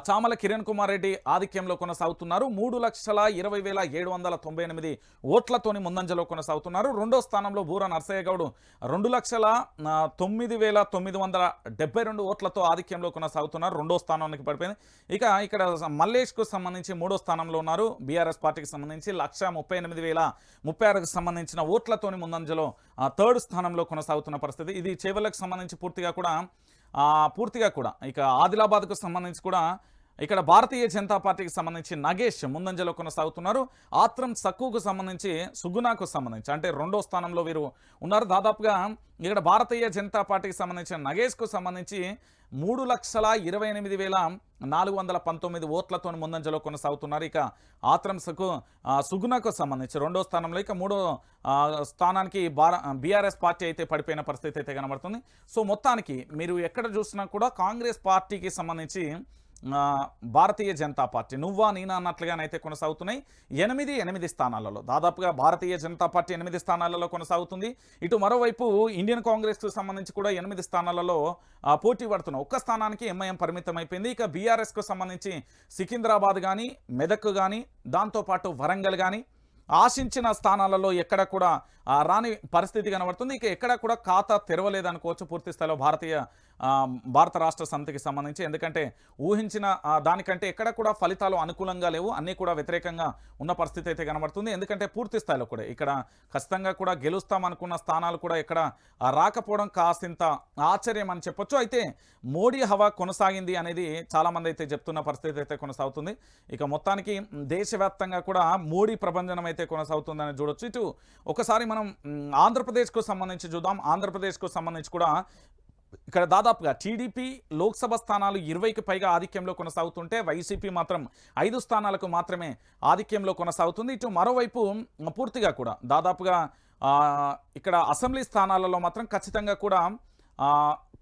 చామల కిరణ్ కుమార్ రెడ్డి ఆధిక్యంలో కొనసాగుతున్నారు. 3,01,798 ఓట్లతోని ముందంజలో కొనసాగుతున్నారు. రెండో స్థానంలో బూర నర్సయ్య గౌడ్ 2,09,972 ఓట్లతో ఆధిక్యంలో కొనసాగుతున్నారు. రెండో స్థానానికి పడిపోయింది. ఇక్కడ మల్లేష్కు సంబంధించి మూడో స్థానంలో ఉన్నారు. బీఆర్ఎస్ పార్టీకి సంబంధించి 1,38,036కు సంబంధించిన ఓట్లతోని ముందంజలో థర్డ్ స్థానంలో కొనసాగుతున్న పరిస్థితి. ఇది చేవెళ్లకు సంబంధించి పూర్తిగా కూడా ఇక ఆదిలాబాద్కు సంబంధించి కూడా ఇక్కడ భారతీయ జనతా పార్టీకి సంబంధించి నగేష్ ముందంజలో కొనసాగుతున్నారు. ఆత్రం సక్కుకు సంబంధించి సుగుణాకు సంబంధించి అంటే రెండో స్థానంలో వీరు ఉన్నారు. దాదాపుగా ఇక్కడ భారతీయ జనతా పార్టీకి సంబంధించిన నగేష్కు సంబంధించి 3,28,419 ఓట్లతో ముందంజలో కొనసాగుతున్నారు. ఇక ఆత్రం సుగుణకు సంబంధించి రెండో స్థానంలో ఇక మూడో స్థానానికి బీఆర్ఎస్ పార్టీ అయితే పడిపోయిన పరిస్థితి అయితే కనబడుతుంది. సో మొత్తానికి మీరు ఎక్కడ చూసినా కూడా కాంగ్రెస్ పార్టీకి సంబంధించి భారతీయ జనతా పార్టీ నువ్వా నీనా అన్నట్లుగానైతే కొనసాగుతున్నాయి. 8 స్థానాలలో దాదాపుగా భారతీయ జనతా పార్టీ 8 స్థానాలలో కొనసాగుతుంది. ఇటు మరోవైపు ఇండియన్ కాంగ్రెస్కు సంబంధించి కూడా 8 స్థానాలలో పోటీ పడుతున్నాయి. ఒక్క స్థానానికి ఎంఐఎం పరిమితం అయిపోయింది. ఇక బీఆర్ఎస్కు సంబంధించి సికింద్రాబాద్ కానీ మెదక్ కానీ దాంతోపాటు వరంగల్ కానీ ఆశించిన స్థానాలలో ఎక్కడ కూడా రాని పరిస్థితి కనబడుతుంది. ఇక ఎక్కడ కూడా ఖాతా తెరవలేదనుకోవచ్చు పూర్తి స్థాయిలో భారత రాష్ట్ర సమితికి సంబంధించి. ఎందుకంటే ఊహించిన దానికంటే ఎక్కడ కూడా ఫలితాలు అనుకూలంగా లేవు, అన్నీ కూడా వ్యతిరేకంగా ఉన్న పరిస్థితి అయితే కనబడుతుంది. ఎందుకంటే పూర్తి స్థాయిలో కూడా ఇక్కడ ఖచ్చితంగా కూడా గెలుస్తామనుకున్న స్థానాలు కూడా ఇక్కడ రాకపోవడం కాసింత ఆశ్చర్యం అని చెప్పొచ్చు. అయితే మోడీ హవా కొనసాగింది అనేది చాలామంది అయితే చెప్తున్న పరిస్థితి అయితే కొనసాగుతుంది. ఇక మొత్తానికి దేశవ్యాప్తంగా కూడా మోడీ ప్రభంజనం అయితే కొనసాగుతుందని చూడొచ్చు. ఇటు ఒకసారి మనం ఆంధ్రప్రదేశ్కు సంబంధించి చూద్దాం. ఆంధ్రప్రదేశ్కు సంబంధించి కూడా ఇక్కడ దాదాపుగా టీడీపీ లోక్సభ స్థానాలు 20కి పైగా ఆధిక్యంలో కొనసాగుతుంటే వైసీపీ మాత్రం 5 స్థానాలకు మాత్రమే ఆధిక్యంలో కొనసాగుతుంది. ఇటు మరోవైపు పూర్తిగా కూడా దాదాపుగా ఇక్కడ అసెంబ్లీ స్థానాలలో మాత్రం ఖచ్చితంగా కూడా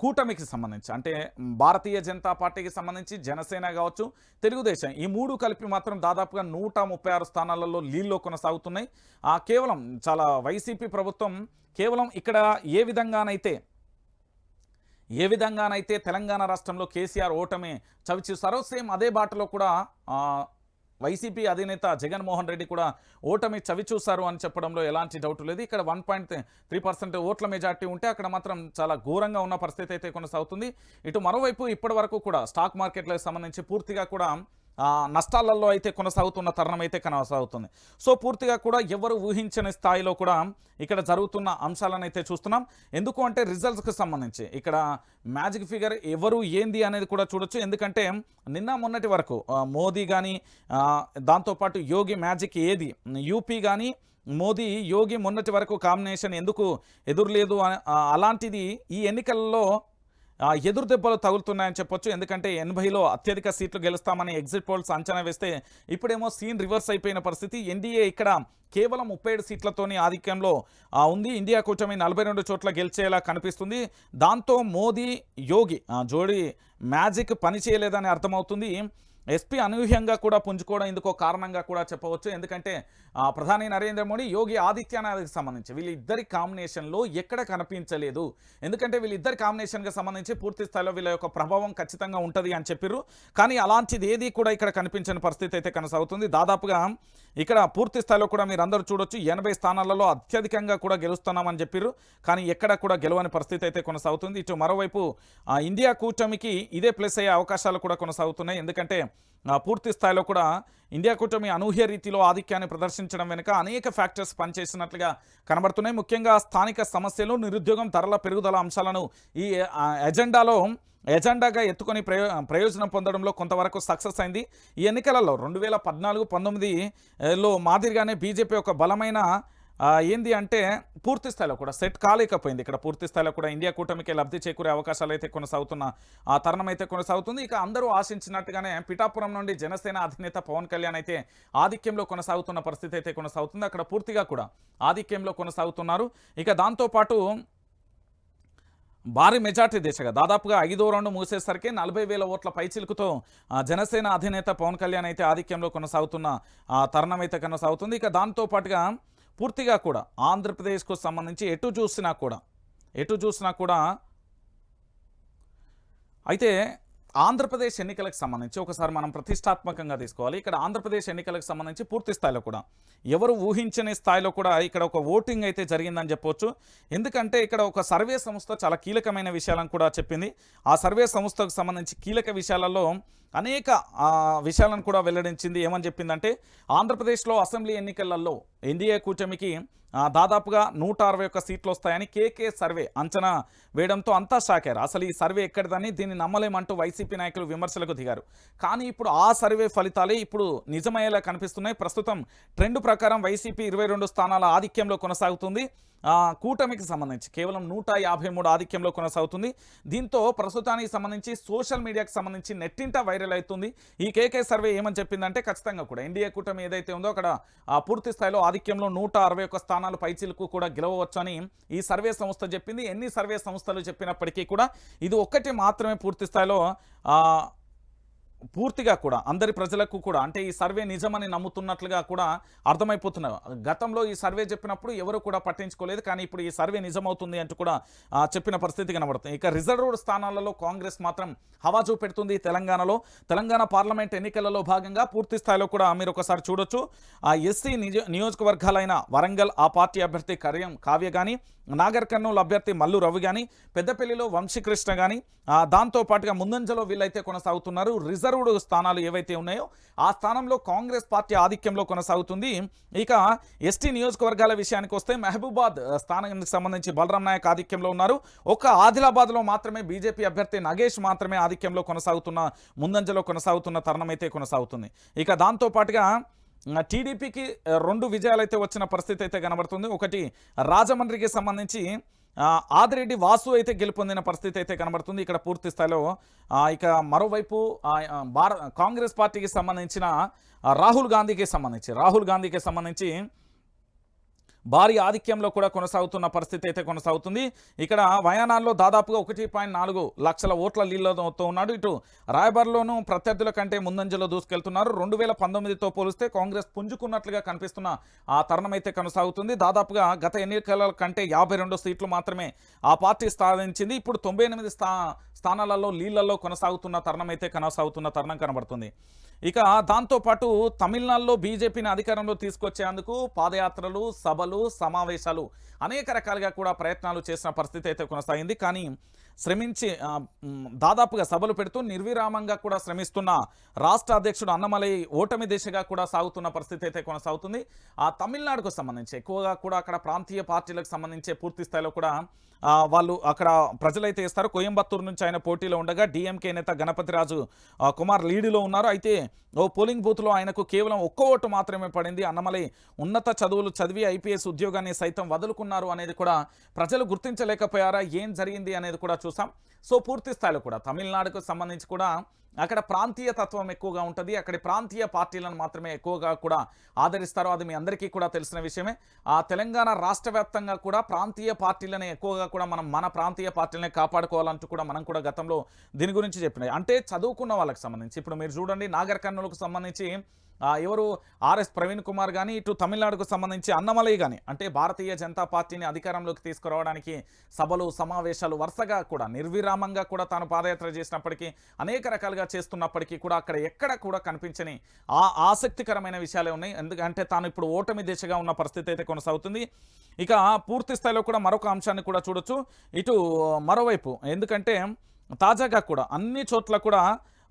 కూటమికి సంబంధించి అంటే భారతీయ జనతా పార్టీకి సంబంధించి జనసేన కావచ్చు, తెలుగుదేశం ఈ 3 కలిపి మాత్రం దాదాపుగా 136 స్థానాలలో లీడ్లో కొనసాగుతున్నాయి. కేవలం చాలా వైసీపీ ప్రభుత్వం కేవలం ఇక్కడ ఏ విధంగానైతే తెలంగాణ రాష్ట్రంలో కేసీఆర్ ఓటమి చవిచూస్తారో సేమ్ అదే బాటలో కూడా వైసీపీ అధినేత జగన్మోహన్ రెడ్డి కూడా ఓటమి చవిచూశారు అని చెప్పడంలో ఎలాంటి డౌట్ లేదు. ఇక్కడ 1.3% ఓట్ల మెజార్టీ ఉంటే అక్కడ మాత్రం చాలా ఘోరంగా ఉన్న పరిస్థితి అయితే కొనసాగుతుంది. ఇటు మరోవైపు ఇప్పటి వరకు కూడా స్టాక్ మార్కెట్లకు సంబంధించి పూర్తిగా కూడా నష్టాలలో అయితే కొనసాగుతున్న తరుణం అయితే కొనసాగుతుంది. సో పూర్తిగా కూడా ఎవరు ఊహించని స్థాయిలో కూడా ఇక్కడ జరుగుతున్న అంశాలను అయితే చూస్తున్నాం. ఎందుకు అంటే రిజల్ట్స్కి సంబంధించి ఇక్కడ మ్యాజిక్ ఫిగర్ ఎవరు ఏంది అనేది కూడా చూడొచ్చు. ఎందుకంటే నిన్న మొన్నటి వరకు మోదీ కానీ దాంతోపాటు యోగి మ్యాజిక్ ఏది యూపీ కానీ మోదీ యోగి మొన్నటి వరకు కాంబినేషన్ ఎందుకు ఎదురులేదు అలాంటిది ఈ ఎన్నికల్లో ఎదురు దెబ్బలు తగులుతున్నాయని చెప్పొచ్చు. ఎందుకంటే 80లో అత్యధిక సీట్లు గెలుస్తామని ఎగ్జిట్ పోల్స్ అంచనా వేస్తే ఇప్పుడేమో సీన్ రివర్స్ అయిపోయిన పరిస్థితి. ఎన్డీఏ ఇక్కడ కేవలం 37 సీట్లతోని ఆధిక్యంలో ఉంది. ఇండియా కూటమి 42 చోట్ల గెలిచేలా కనిపిస్తుంది. దాంతో మోదీ యోగి జోడీ మ్యాజిక్ పని చేయలేదని అర్థమవుతుంది. ఎస్పీ అనూహ్యంగా కూడా పుంజుకోవడం ఇందుకో కారణంగా కూడా చెప్పవచ్చు. ఎందుకంటే ప్రధాని నరేంద్ర మోడీ యోగి ఆదిత్యనాథ్కి సంబంధించి వీళ్ళిద్దరి కాంబినేషన్లో ఎక్కడ కనిపించలేదు. ఎందుకంటే వీళ్ళిద్దరి కాంబినేషన్కి సంబంధించి పూర్తి స్థాయిలో వీళ్ళ యొక్క ప్రభావం ఖచ్చితంగా ఉంటుంది అని చెప్పారు. కానీ అలాంటిది ఏది కూడా ఇక్కడ కనిపించని పరిస్థితి అయితే కొనసాగుతుంది. దాదాపుగా ఇక్కడ పూర్తి స్థాయిలో కూడా మీరు అందరూ చూడొచ్చు 80 స్థానాలలో అత్యధికంగా కూడా గెలుస్తున్నామని చెప్పారు. కానీ ఎక్కడ కూడా గెలవని పరిస్థితి అయితే కొనసాగుతుంది. ఇటు మరోవైపు ఇండియా కూటమికి ఇదే ప్లస్ అయ్యే అవకాశాలు కూడా కొనసాగుతున్నాయి. ఎందుకంటే పూర్తి స్థాయిలో కూడా ఇండియా కూటమి అనూహ్య రీతిలో ఆధిక్యాన్ని ప్రదర్శించడం వెనుక అనేక ఫ్యాక్టర్స్ పనిచేసినట్లుగా కనబడుతున్నాయి. ముఖ్యంగా స్థానిక సమస్యలు, నిరుద్యోగం, ధరల పెరుగుదల అంశాలను ఈ ఎజెండాగా ఎత్తుకొని ప్రయోజనం పొందడంలో కొంతవరకు సక్సెస్ అయింది. ఈ ఎన్నికలలో 2014-19లో మాదిరిగానే బీజేపీ ఒక బలమైన ఏంది అంటే పూర్తి స్థాయిలో కూడా సెట్ కాలేకపోయింది. ఇక్కడ పూర్తి స్థాయిలో కూడా ఇండియా కూటమికి లబ్ధి చేకూరే అవకాశాలు అయితే కొనసాగుతున్న తరుణం అయితే కొనసాగుతుంది. ఇక అందరూ ఆశించినట్టుగానే పిఠాపురం నుండి జనసేన అధినేత పవన్ కళ్యాణ్ అయితే ఆధిక్యంలో కొనసాగుతున్న పరిస్థితి అయితే కొనసాగుతుంది. అక్కడ పూర్తిగా కూడా ఆధిక్యంలో కొనసాగుతున్నారు. ఇక దాంతోపాటు భారీ మెజార్టీ దిశగా దాదాపుగా 5వ రౌండ్ మూసేసరికి 40,000 ఓట్ల పైచిలుకుతో జనసేన అధినేత పవన్ కళ్యాణ్ అయితే ఆధిక్యంలో కొనసాగుతున్న తరుణం అయితే కొనసాగుతుంది. ఇక దాంతోపాటుగా పూర్తిగా కూడా ఆంధ్రప్రదేశ్కు సంబంధించి ఎటు చూసినా కూడా అయితే ఆంధ్రప్రదేశ్ ఎన్నికలకు సంబంధించి ఒకసారి మనం ప్రతిష్టాత్మకంగా తీసుకోవాలి. ఇక్కడ ఆంధ్రప్రదేశ్ ఎన్నికలకు సంబంధించి పూర్తి స్థాయిలో కూడా ఎవరు ఊహించని స్థాయిలో కూడా ఇక్కడ ఒక ఓటింగ్ అయితే జరిగిందని చెప్పొచ్చు. ఎందుకంటే ఇక్కడ ఒక సర్వే సంస్థ చాలా కీలకమైన విషయాలను కూడా చెప్పింది. ఆ సర్వే సంస్థకు సంబంధించి కీలక విషయాలలో అనేక విషయాలను కూడా వెల్లడించింది. ఏమని చెప్పిందంటే ఆంధ్రప్రదేశ్లో అసెంబ్లీ ఎన్నికలలో ఎన్డీఏ కూటమికి దాదాపుగా 161 సీట్లు వస్తాయని కేకే సర్వే అంచనా వేయడంతో అంతా షాకారు. అసలు ఈ సర్వే ఎక్కడిదని దీన్ని నమ్మలేమంటూ వైసీపీ నాయకులు విమర్శలకు దిగారు. కానీ ఇప్పుడు ఆ సర్వే ఫలితాలే ఇప్పుడు నిజమయ్యేలా కనిపిస్తున్నాయి. ప్రస్తుతం ట్రెండ్ ప్రకారం వైసీపీ 22 స్థానాల ఆధిక్యంలో కొనసాగుతుంది. కూటమికి సంబంధించి కేవలం 153 ఆధిక్యంలో కొనసాగుతుంది. దీంతో ప్రస్తుతానికి సంబంధించి సోషల్ మీడియాకి సంబంధించి నెట్టింట వైరల్ అవుతుంది. ఈ కేకే సర్వే ఏమని చెప్పిందంటే ఖచ్చితంగా కూడా ఎన్డీఏ కూటమి ఏదైతే ఉందో అక్కడ పూర్తి స్థాయిలో ఆధిక్యంలో 161 స్థానాలు పైచిలకు కూడా గెలవవచ్చని ఈ సర్వే సంస్థ చెప్పింది. ఎన్ని సర్వే సంస్థలు చెప్పినప్పటికీ కూడా ఇది ఒక్కటి మాత్రమే పూర్తి స్థాయిలో పూర్తిగా కూడా అందరి ప్రజలకు కూడా అంటే ఈ సర్వే నిజమని నమ్ముతున్నట్లుగా కూడా అర్థమైపోతున్నారు. గతంలో ఈ సర్వే చెప్పినప్పుడు ఎవరు కూడా పట్టించుకోలేదు. కానీ ఇప్పుడు ఈ సర్వే నిజమవుతుంది అంటూ కూడా చెప్పిన పరిస్థితి కనబడుతుంది. ఇక రిజర్వ్డ్ స్థానాలలో కాంగ్రెస్ మాత్రం హవా చూపెడుతుంది. తెలంగాణ పార్లమెంట్ ఎన్నికలలో భాగంగా పూర్తి స్థాయిలో కూడా మీరు ఒకసారి చూడొచ్చు. ఎస్సీ నియోజకవర్గాలైన వరంగల్ ఆ పార్టీ అభ్యర్థి కావ్య కానీ, నాగర్ కర్నూలు అభ్యర్థి మల్లు రవి కానీ, పెద్దపల్లిలో వంశీకృష్ణ కానీ దాంతోపాటుగా ముందంజలో వీళ్ళైతే కొనసాగుతున్నారు. రిజర్వ్డ్ స్థానాలు ఏవైతే ఉన్నాయో ఆ స్థానంలో కాంగ్రెస్ పార్టీ ఆధిక్యంలో కొనసాగుతుంది. ఇక ఎస్టీ నియోజకవర్గాల విషయానికి వస్తే మహబూబాద్ స్థానానికి సంబంధించి బలరాం నాయక్ ఆధిక్యంలో ఉన్నారు. ఒక ఆదిలాబాద్లో మాత్రమే బీజేపీ అభ్యర్థి నగేష్ మాత్రమే ఆధిక్యంలో ముందంజలో కొనసాగుతున్న తరుణం అయితే కొనసాగుతుంది. ఇక దాంతోపాటుగా టీడీపీకి 2 విజయాలు అయితే వచ్చిన పరిస్థితి అయితే కనబడుతుంది. ఒకటి రాజమండ్రికి సంబంధించి ఆదిరెడ్డి వాసు అయితే గెలుపొందిన పరిస్థితి అయితే కనబడుతుంది. ఇక్కడ పూర్తి స్థాయిలో ఇక మరోవైపు కాంగ్రెస్ పార్టీకి సంబంధించిన రాహుల్ గాంధీకి సంబంధించి భారీ ఆధిక్యంలో కూడా కొనసాగుతున్న పరిస్థితి అయితే కొనసాగుతుంది. ఇక్కడ వయానాల్లో దాదాపుగా 1.4 లక్షల ఓట్ల లీడ్లతో ఉన్నాడు. ఇటు రాయబర్లోనూ ప్రత్యర్థుల కంటే ముందంజలో దూసుకెళ్తున్నారు. 2019తో పోలిస్తే కాంగ్రెస్ పుంజుకున్నట్లుగా కనిపిస్తున్న ఆ తరుణం అయితే కొనసాగుతుంది. దాదాపుగా గత ఎన్నికల కంటే 52 సీట్లు మాత్రమే ఆ పార్టీ సాధించింది. ఇప్పుడు 98 స్థానాలలో లీళ్లలో కొనసాగుతున్న తరుణం కనబడుతుంది. ఇక దాంతోపాటు తమిళనాడులో బీజేపీని అధికారంలో తీసుకొచ్చేందుకు పాదయాత్రలు, సభలు, సమావేశాలు అనేక రకాలుగా కూడా ప్రయత్నాలు చేసిన పరిస్థితి అయితే కొనసాగింది. కానీ శ్రమించి దాదాపుగా సభలు పెడుతూ నిర్విరామంగా కూడా శ్రమిస్తున్న రాష్ట్ర అధ్యక్షుడు అన్నమలై ఓటమి దిశగా కూడా సాగుతున్న పరిస్థితి అయితే కొనసాగుతుంది. ఆ తమిళనాడుకు సంబంధించి ఎక్కువగా కూడా అక్కడ ప్రాంతీయ పార్టీలకు సంబంధించే పూర్తి స్థాయిలో కూడా వాళ్ళు అక్కడ ప్రజలైతే ఇస్తారు. కోయంబత్తూరు నుంచి ఆయన పోటీలో ఉండగా డిఎంకే నేత గణపతిరాజు కుమార్ లీడులో ఉన్నారు. అయితే ఓ పోలింగ్ బూత్లో ఆయనకు కేవలం ఒక్క ఓటు మాత్రమే పడింది. అన్నమలై ఉన్నత చదువులు చదివి ఐపీఎస్ ఉద్యోగాన్ని సైతం వదులుకున్నారు అనేది కూడా ప్రజలు గుర్తించలేకపోయారా, ఏం జరిగింది అనేది కూడా చూసాం. సో పూర్తి స్థాయిలో కూడా తమిళనాడుకు సంబంధించి కూడా అక్కడ ప్రాంతీయ తత్వం ఎక్కువగా ఉంటుంది. అక్కడి ప్రాంతీయ పార్టీలను మాత్రమే ఎక్కువగా కూడా ఆదరిస్తారో అది మీ అందరికీ కూడా తెలిసిన విషయమే. ఆ తెలంగాణ రాష్ట్ర వ్యాప్తంగా కూడా ప్రాంతీయ పార్టీలనే ఎక్కువగా కూడా మన ప్రాంతీయ పార్టీలనే కాపాడుకోవాలంటూ కూడా మనం కూడా గతంలో దీని గురించి చెప్పినాయి. అంటే చదువుకున్న వాళ్ళకి సంబంధించి ఇప్పుడు మీరు చూడండి, నాగర్ కర్నూలుకు సంబంధించి ఎవరు ఆర్ఎస్ ప్రవీణ్ కుమార్ కానీ, ఇటు తమిళనాడుకు సంబంధించి అన్నమలై కానీ, అంటే భారతీయ జనతా పార్టీని అధికారంలోకి తీసుకురావడానికి సభలు, సమావేశాలు వరుసగా కూడా నిర్విరామంగా కూడా తాను పాదయాత్ర చేసినప్పటికీ అనేక రకాలుగా చేస్తున్నప్పటికీ కూడా అక్కడ ఎక్కడ కూడా కనిపించని ఆసక్తికరమైన విషయాలే ఉన్నాయి. ఎందుకంటే తాను ఇప్పుడు ఓటమి దిశగా ఉన్న పరిస్థితి అయితే కొనసాగుతుంది. ఇక పూర్తి స్థాయిలో కూడా మరొక అంశాన్ని కూడా చూడొచ్చు. ఇటు మరోవైపు ఎందుకంటే తాజాగా కూడా అన్ని చోట్ల కూడా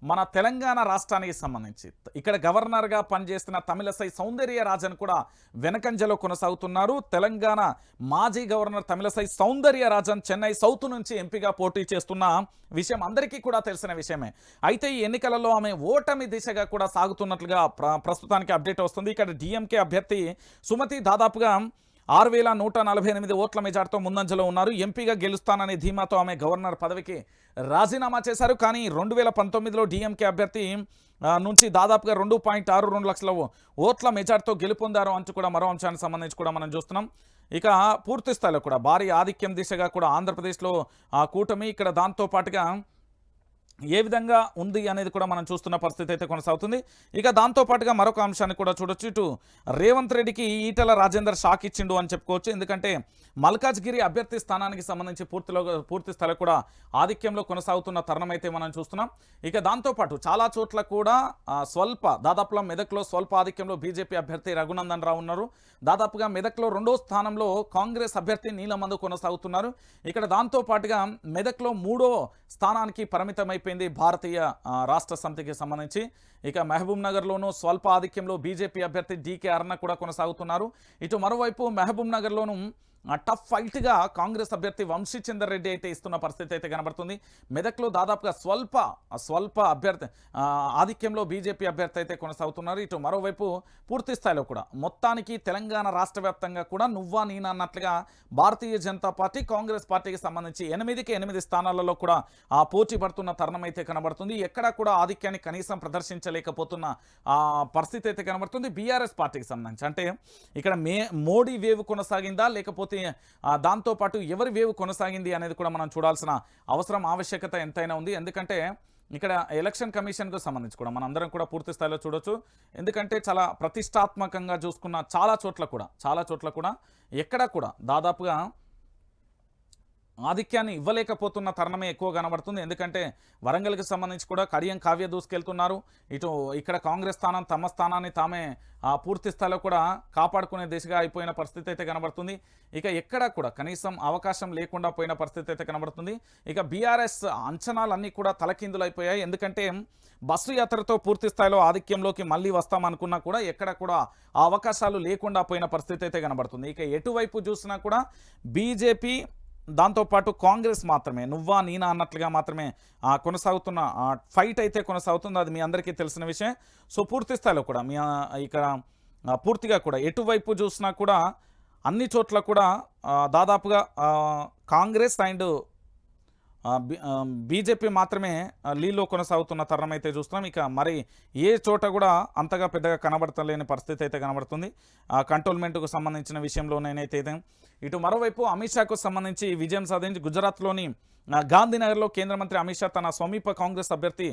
మన తెలంగాణ రాష్ట్రానికి సంబంధించి ఇక్కడ గవర్నర్గా పనిచేస్తున్న తమిళసై సౌందర్యరాజన్ కూడా వెనకంజలో కొనసాగుతున్నారు. తెలంగాణ మాజీ గవర్నర్ తమిళసై సౌందర్యరాజన్ చెన్నై సౌత్ నుంచి ఎంపీగా పోటీ చేస్తున్న విషయం అందరికీ కూడా తెలిసిన విషయమే. అయితే ఈ ఎన్నికలలో ఆమె ఓటమి దిశగా కూడా సాగుతున్నట్లుగా ప్రస్తుతానికి అప్డేట్ వస్తుంది. ఇక్కడ డిఎంకే అభ్యర్థి సుమతి దాదాపుగా 6148 ఓట్ల మెజార్టీతో ముందంజలో ఉన్నారు. ఎంపీగా గెలుస్తాననే ధీమాతో ఆమె గవర్నర్ పదవికి రాజీనామా చేశారు. కానీ 2019లో డిఎంకే అభ్యర్థి నుంచి దాదాపుగా 2.62 లక్షల ఓట్ల మెజార్టీతో గెలుపొందారు అంటూ కూడా మరో అంశానికి సంబంధించి కూడా మనం చూస్తున్నాం. ఇక పూర్తి స్థాయిలో కూడా భారీ ఆధిక్యం దిశగా కూడా ఆంధ్రప్రదేశ్లో కూటమి ఇక్కడ దాంతోపాటుగా ఏ విధంగా ఉంది అనేది కూడా మనం చూస్తున్న పరిస్థితి అయితే కొనసాగుతుంది. ఇక దాంతోపాటుగా మరొక అంశాన్ని కూడా చూడొచ్చు. ఇటు రేవంత్ రెడ్డికి ఈటెల రాజేందర్ షాక్ ఇచ్చిండు అని చెప్పుకోవచ్చు. ఎందుకంటే మల్కాజ్గిరి అభ్యర్థి స్థానానికి సంబంధించి పూర్తి స్థాయిలో కూడా ఆధిక్యంలో కొనసాగుతున్న తరుణం అయితే మనం చూస్తున్నాం. ఇక దాంతోపాటు చాలా చోట్ల కూడా దాదాపుగా మెదక్లో స్వల్ప ఆధిక్యంలో బీజేపీ అభ్యర్థి రఘునందన్ రావు ఉన్నారు. దాదాపుగా మెదక్లో 2వ స్థానంలో కాంగ్రెస్ అభ్యర్థి నీలమందు కొనసాగుతున్నారు. ఇక్కడ దాంతోపాటుగా మెదక్లో 3వ స్థానానికి పరిమితమైపోయింది భారతీయ రాష్ట్ర సమితికి సంబంధించి. ఇక మహబూబ్ నగర్లోనూ స్వల్ప ఆధిక్యంలో బీజేపీ అభ్యర్థి డీకే అరుణ కూడా కొనసాగుతున్నారు. ఇటు మరోవైపు మహబూబ్ నగర్లోనూ టఫ్ ఫైట్గా కాంగ్రెస్ అభ్యర్థి వంశీచందర్ రెడ్డి అయితే ఇస్తున్న పరిస్థితి అయితే కనబడుతుంది. మెదక్లో దాదాపుగా స్వల్ప అభ్యర్థి ఆధిక్యంలో బీజేపీ అభ్యర్థి అయితే కొనసాగుతున్నారు. ఇటు మరోవైపు పూర్తి స్థాయిలో కూడా మొత్తానికి తెలంగాణ రాష్ట్ర వ్యాప్తంగా కూడా నువ్వా నేనా అన్నట్లుగా భారతీయ జనతా పార్టీ కాంగ్రెస్ పార్టీకి సంబంధించి 8కి 8 స్థానాలలో కూడా పోటీ పడుతున్న తరుణం అయితే కనబడుతుంది. ఎక్కడా కూడా ఆధిక్యాన్ని కనీసం ప్రదర్శించలేకపోతున్న పరిస్థితి అయితే కనబడుతుంది. బీఆర్ఎస్ పార్టీకి సంబంధించి అంటే ఇక్కడ మోడీ వేవ్ కొనసాగిందా లేకపోతే దాంతోపాటు ఎవరి వేవ్ కొనసాగింది అనేది కూడా మనం చూడాల్సిన అవసరం ఆవశ్యకత ఎంతైనా ఉంది. ఎందుకంటే ఇక్కడ ఎలక్షన్ కమిషన్కు సంబంధించి కూడా మనందరం కూడా పూర్తి స్థాయిలో చూడొచ్చు. ఎందుకంటే చాలా ప్రతిష్టాత్మకంగా చూసుకున్న చాలా చోట్ల కూడా ఎక్కడ కూడా దాదాపుగా ఆధిక్యాన్ని ఇవ్వలేకపోతున్న తరుణమే ఎక్కువ కనబడుతుంది. ఎందుకంటే వరంగల్కి సంబంధించి కూడా కడియం కావ్య దూసుకెళ్తున్నారు. ఇటు ఇక్కడ కాంగ్రెస్ స్థానం తమ స్థానాన్ని తామే పూర్తి స్థాయిలో కూడా కాపాడుకునే దిశగా అయిపోయిన పరిస్థితి అయితే కనబడుతుంది. ఇక ఎక్కడ కూడా కనీసం అవకాశం లేకుండా పోయిన పరిస్థితి అయితే కనబడుతుంది. ఇక బీఆర్ఎస్ అంచనాలన్నీ కూడా తలకిందులైపోయాయి. ఎందుకంటే బస్సు యాత్రతో పూర్తి స్థాయిలో ఆధిక్యంలోకి మళ్ళీ వస్తామనుకున్నా కూడా ఎక్కడ కూడా ఆ అవకాశాలు లేకుండా పోయిన పరిస్థితి అయితే కనబడుతుంది. ఇక ఎటువైపు చూసినా కూడా బీజేపీ దాంతోపాటు కాంగ్రెస్ మాత్రమే నువ్వా నేనా అన్నట్లుగా మాత్రమే కొనసాగుతున్న ఫైట్ అయితే కొనసాగుతుంది. అది మీ అందరికీ తెలిసిన విషయం. సో పూర్తి స్థాయిలో కూడా ఇక్కడ పూర్తిగా కూడా ఎటువైపు చూసినా కూడా అన్ని చోట్ల కూడా దాదాపుగా కాంగ్రెస్ అండ్ బీజేపీ మాత్రమే లీడ్లో కొనసాగుతున్న తరుణం అయితే చూస్తున్నాం. ఇక మరి ఏ చోట కూడా అంతగా పెద్దగా కనబడతలేని పరిస్థితి అయితే కనబడుతుంది కంటోన్మెంట్కు సంబంధించిన విషయంలోనైతే. ఇటు మరోవైపు అమిత్ షాకు సంబంధించి విజయం సాధించి గుజరాత్లోని గాంధీనగర్లో కేంద్ర మంత్రి అమిత్ షా తన సమీప కాంగ్రెస్ అభ్యర్థి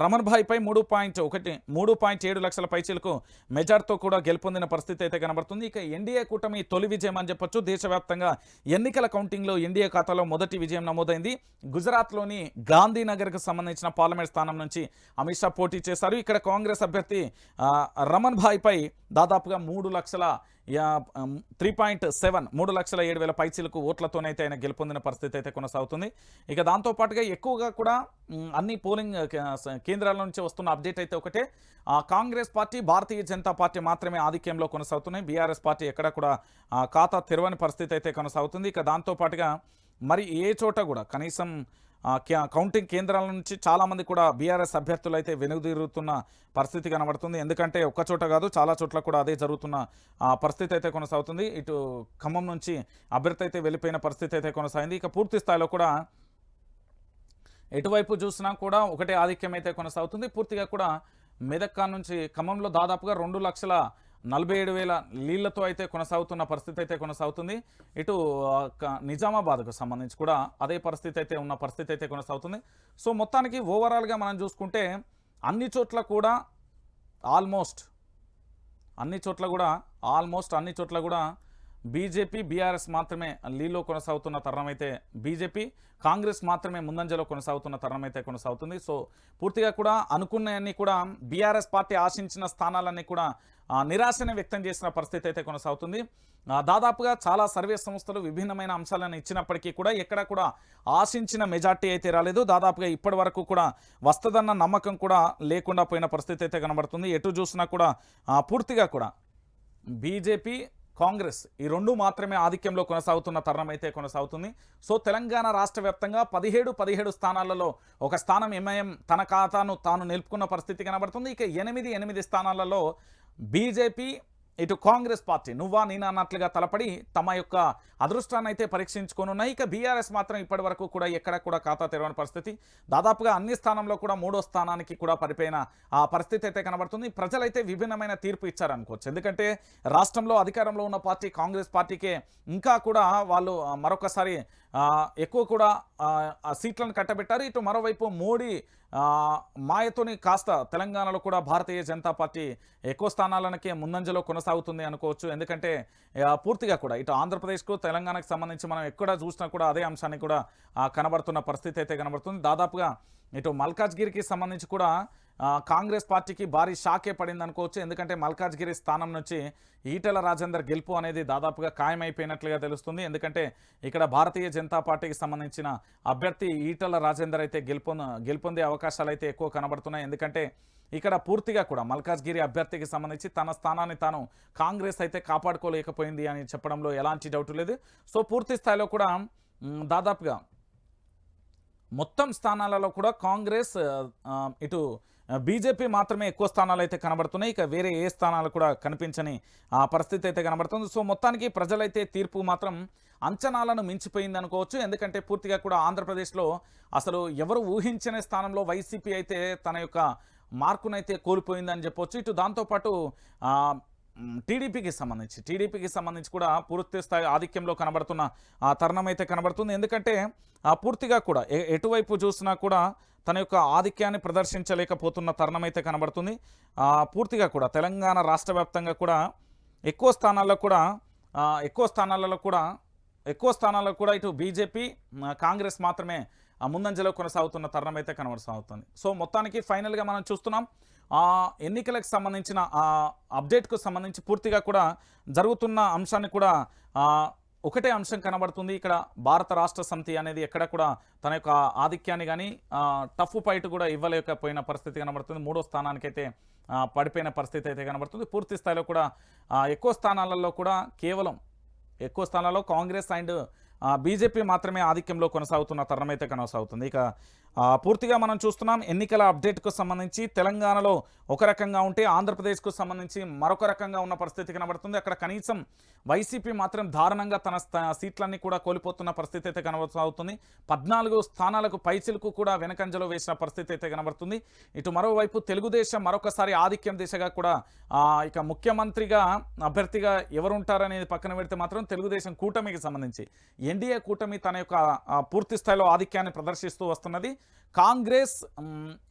రమణ్ భాయ్పై 3.7 లక్షల పైచీలకు మెజార్టీతో కూడా గెలుపొందిన పరిస్థితి అయితే కనబడుతుంది. ఇక ఎన్డీఏ కూటమి తొలి విజయం అని చెప్పొచ్చు. దేశవ్యాప్తంగా ఎన్నికల కౌంటింగ్లో ఎన్డీఏ ఖాతాలో మొదటి విజయం నమోదైంది. గుజరాత్లోని గాంధీనగర్కు సంబంధించిన పార్లమెంట్ స్థానం నుంచి అమిత్ షా పోటీ చేశారు. ఇక్కడ కాంగ్రెస్ అభ్యర్థి రమణ్ భాయ్పై దాదాపుగా 3,07,000 పైచీలకు ఓట్లతోనైతే ఆయన గెలుపొందిన పరిస్థితి అయితే కొనసాగుతుంది. ఇక దాంతోపాటుగా ఎక్కువగా కూడా అన్ని పోలింగ్ కేంద్రాల నుంచి వస్తున్న అప్డేట్ అయితే ఒకటే, కాంగ్రెస్ పార్టీ భారతీయ జనతా పార్టీ మాత్రమే ఆధిక్యంలో కొనసాగుతున్నాయి. బీఆర్ఎస్ పార్టీ ఎక్కడ కూడా ఖాతా తెరవని పరిస్థితి అయితే కొనసాగుతుంది. ఇక దాంతోపాటుగా మరి ఏ చోట కూడా కనీసం కౌంటింగ్ కేంద్రాల నుంచి చాలామంది కూడా బీఆర్ఎస్ అభ్యర్థులు అయితే వెనుదిరుగుతున్న పరిస్థితి కనబడుతుంది. ఎందుకంటే ఒక్క చోట కాదు, చాలా చోట్ల కూడా అదే జరుగుతున్న పరిస్థితి అయితే కొనసాగుతుంది. ఇటు ఖమ్మం నుంచి అభ్యర్థి అయితే వెళ్ళిపోయిన పరిస్థితి అయితే కొనసాగింది. ఇక పూర్తి స్థాయిలో కూడా ఎటువైపు చూసినా కూడా ఒకటే ఆధిక్యం అయితే కొనసాగుతుంది. పూర్తిగా కూడా మెదక్ నుంచి ఖమ్మంలో దాదాపుగా 2,47,000 లీళ్లతో అయితే కొనసాగుతున్న పరిస్థితి అయితే కొనసాగుతుంది. ఇటు నిజామాబాద్కు సంబంధించి కూడా అదే పరిస్థితి అయితే ఉన్న పరిస్థితి అయితే కొనసాగుతుంది. సో మొత్తానికి ఓవరాల్గా మనం చూసుకుంటే అన్ని చోట్ల కూడా ఆల్మోస్ట్ అన్ని చోట్ల కూడా బీజేపీ బీఆర్ఎస్ మాత్రమే లీడ్లో కొనసాగుతున్న తరుణం అయితే, బీజేపీ కాంగ్రెస్ మాత్రమే ముందంజలో కొనసాగుతున్న తరుణం అయితే కొనసాగుతుంది. సో పూర్తిగా కూడా అనుకున్నవన్నీ కూడా బీఆర్ఎస్ పార్టీ ఆశించిన స్థానాలన్నీ కూడా నిరాశనే వ్యక్తం చేసిన పరిస్థితి అయితే కొనసాగుతుంది. దాదాపుగా చాలా సర్వే సంస్థలు విభిన్నమైన అంశాలను ఇచ్చినప్పటికీ కూడా ఎక్కడ కూడా ఆశించిన మెజార్టీ అయితే రాలేదు. దాదాపుగా ఇప్పటి వరకు కూడా వస్తుందన్న నమ్మకం కూడా లేకుండా పోయిన పరిస్థితి అయితే కనబడుతుంది. ఎటు చూసినా కూడా పూర్తిగా కూడా బీజేపీ కాంగ్రెస్ ఈ రెండు మాత్రమే ఆధిక్యంలో కొనసాగుతున్న తరుణం అయితే కొనసాగుతుంది. సో తెలంగాణ రాష్ట్ర వ్యాప్తంగా 17 స్థానాలలో ఒక స్థానం ఎంఐఎం తన ఖాతాను తాను నిలుపుకున్న పరిస్థితి కనబడుతుంది. ఇక 8 స్థానాలలో బీజేపీ ఇటు కాంగ్రెస్ పార్టీ నువ్వా నేనా అన్నట్లుగా తలపడి తమ యొక్క అదృష్టాన్ని అయితే పరీక్షించుకోనున్నాయి. ఇక బీఆర్ఎస్ మాత్రం ఇప్పటి వరకు కూడా ఎక్కడ కూడా ఖాతా తెరవని పరిస్థితి, దాదాపుగా అన్ని స్థానంలో కూడా 3వ స్థానానికి కూడా పడిపోయిన ఆ పరిస్థితి అయితే కనబడుతుంది. ప్రజలైతే విభిన్నమైన తీర్పు ఇచ్చారనుకోవచ్చు. ఎందుకంటే రాష్ట్రంలో అధికారంలో ఉన్న పార్టీ కాంగ్రెస్ పార్టీకే ఇంకా కూడా వాళ్ళు మరొకసారి ఎక్కువ కూడా సీట్లను కట్టబెట్టారు. ఇటు మరోవైపు మోడీ మాయతోని కాస్త తెలంగాణలో కూడా భారతీయ జనతా పార్టీ ఎక్కువ స్థానాలకే ముందంజలో కొనసాగుతుంది అనుకోవచ్చు. ఎందుకంటే పూర్తిగా కూడా ఇటు ఆంధ్రప్రదేశ్కు తెలంగాణకు సంబంధించి మనం ఎక్కడ చూసినా కూడా అదే అంశాన్ని కూడా కనబడుతున్న పరిస్థితి అయితే కనబడుతుంది. దాదాపుగా ఇటు మల్కాజ్గిరికి సంబంధించి కూడా కాంగ్రెస్ పార్టీకి భారీ షాకే పడింది అనుకోవచ్చు. ఎందుకంటే మల్కాజ్గిరి స్థానం నుంచి ఈటెల రాజేందర్ గెలుపు అనేది దాదాపుగా ఖాయమైపోయినట్లుగా తెలుస్తుంది. ఎందుకంటే ఇక్కడ భారతీయ జనతా పార్టీకి సంబంధించిన అభ్యర్థి ఈటెల రాజేందర్ అయితే గెలుపొందే అవకాశాలు అయితే ఎక్కువ కనబడుతున్నాయి. ఎందుకంటే ఇక్కడ పూర్తిగా కూడా మల్కాజ్గిరి అభ్యర్థికి సంబంధించి తన స్థానాన్ని తాను కాంగ్రెస్ అయితే కాపాడుకోలేకపోయింది అని చెప్పడంలో ఎలాంటి డౌట్ లేదు. సో పూర్తి స్థాయిలో కూడా దాదాపుగా మొత్తం స్థానాలలో కూడా కాంగ్రెస్ ఇటు బీజేపీ మాత్రమే ఎక్కువ స్థానాలు అయితే కనబడుతున్నాయి. ఇక వేరే ఏ స్థానాలు కూడా కనిపించని పరిస్థితి అయితే కనబడుతుంది. సో మొత్తానికి ప్రజలైతే తీర్పు మాత్రం అంచనాలను మించిపోయింది అనుకోవచ్చు. ఎందుకంటే పూర్తిగా కూడా ఆంధ్రప్రదేశ్లో అసలు ఎవరు ఊహించని స్థానంలో వైసీపీ అయితే తన యొక్క మార్కునైతే కోల్పోయిందని చెప్పొచ్చు. ఇటు దాంతోపాటు టీడీపీకి సంబంధించి కూడా పూర్తి స్థాయి ఆధిక్యంలో కనబడుతున్న తరుణం అయితే కనబడుతుంది. ఎందుకంటే పూర్తిగా కూడా ఎటువైపు చూసినా కూడా తన యొక్క ఆధిక్యాన్ని ప్రదర్శించలేకపోతున్న తరుణం అయితే కనబడుతుంది. పూర్తిగా కూడా తెలంగాణ రాష్ట్ర వ్యాప్తంగా కూడా ఎక్కువ స్థానాల్లో కూడా ఇటు బీజేపీ కాంగ్రెస్ మాత్రమే ముందంజలో కొనసాగుతున్న తరుణం అయితే కనబడుతుంది. సో మొత్తానికి ఫైనల్గా మనం చూస్తున్నాం ఎన్నికలకు సంబంధించిన అప్డేట్కు సంబంధించి పూర్తిగా కూడా జరుగుతున్న అంశాన్ని కూడా ఒకటే అంశం కనబడుతుంది. ఇక్కడ భారత రాష్ట్ర సమితి అనేది ఎక్కడ కూడా తన యొక్క ఆధిక్యాన్ని కానీ టఫ్ ఫైట్ కూడా ఇవ్వలేకపోయిన పరిస్థితి కనబడుతుంది. 3వ స్థానానికైతే పడిపోయిన పరిస్థితి అయితే కనబడుతుంది. పూర్తి స్థాయిలో కూడా ఎక్కువ స్థానాలలో కాంగ్రెస్ అండ్ బీజేపీ మాత్రమే ఆధిక్యంలో కొనసాగుతున్న తరుణం అయితే కొనసాగుతుంది. ఇక పూర్తిగా మనం చూస్తున్నాం ఎన్నికల అప్డేట్కు సంబంధించి తెలంగాణలో ఒక రకంగా ఉంటే ఆంధ్రప్రదేశ్కు సంబంధించి మరొక రకంగా ఉన్న పరిస్థితి కనబడుతుంది. అక్కడ కనీసం వైసీపీ మాత్రం దారుణంగా తన సీట్లన్నీ కూడా కోల్పోతున్న పరిస్థితి అయితే కనబడుతుంది. 14 స్థానాలకు పైచిలకు కూడా వెనకంజలో వేసిన పరిస్థితి అయితే కనబడుతుంది. ఇటు మరోవైపు తెలుగుదేశం మరొకసారి ఆధిక్యం దిశగా కూడా ఇక ముఖ్యమంత్రిగా అభ్యర్థిగా ఎవరుంటారనేది పక్కన పెడితే మాత్రం తెలుగుదేశం కూటమికి సంబంధించి ఎన్డీఏ కూటమి తన యొక్క పూర్తి స్థాయిలో ఆధిక్యాన్ని ప్రదర్శిస్తూ వస్తున్నది. కాంగ్రెస్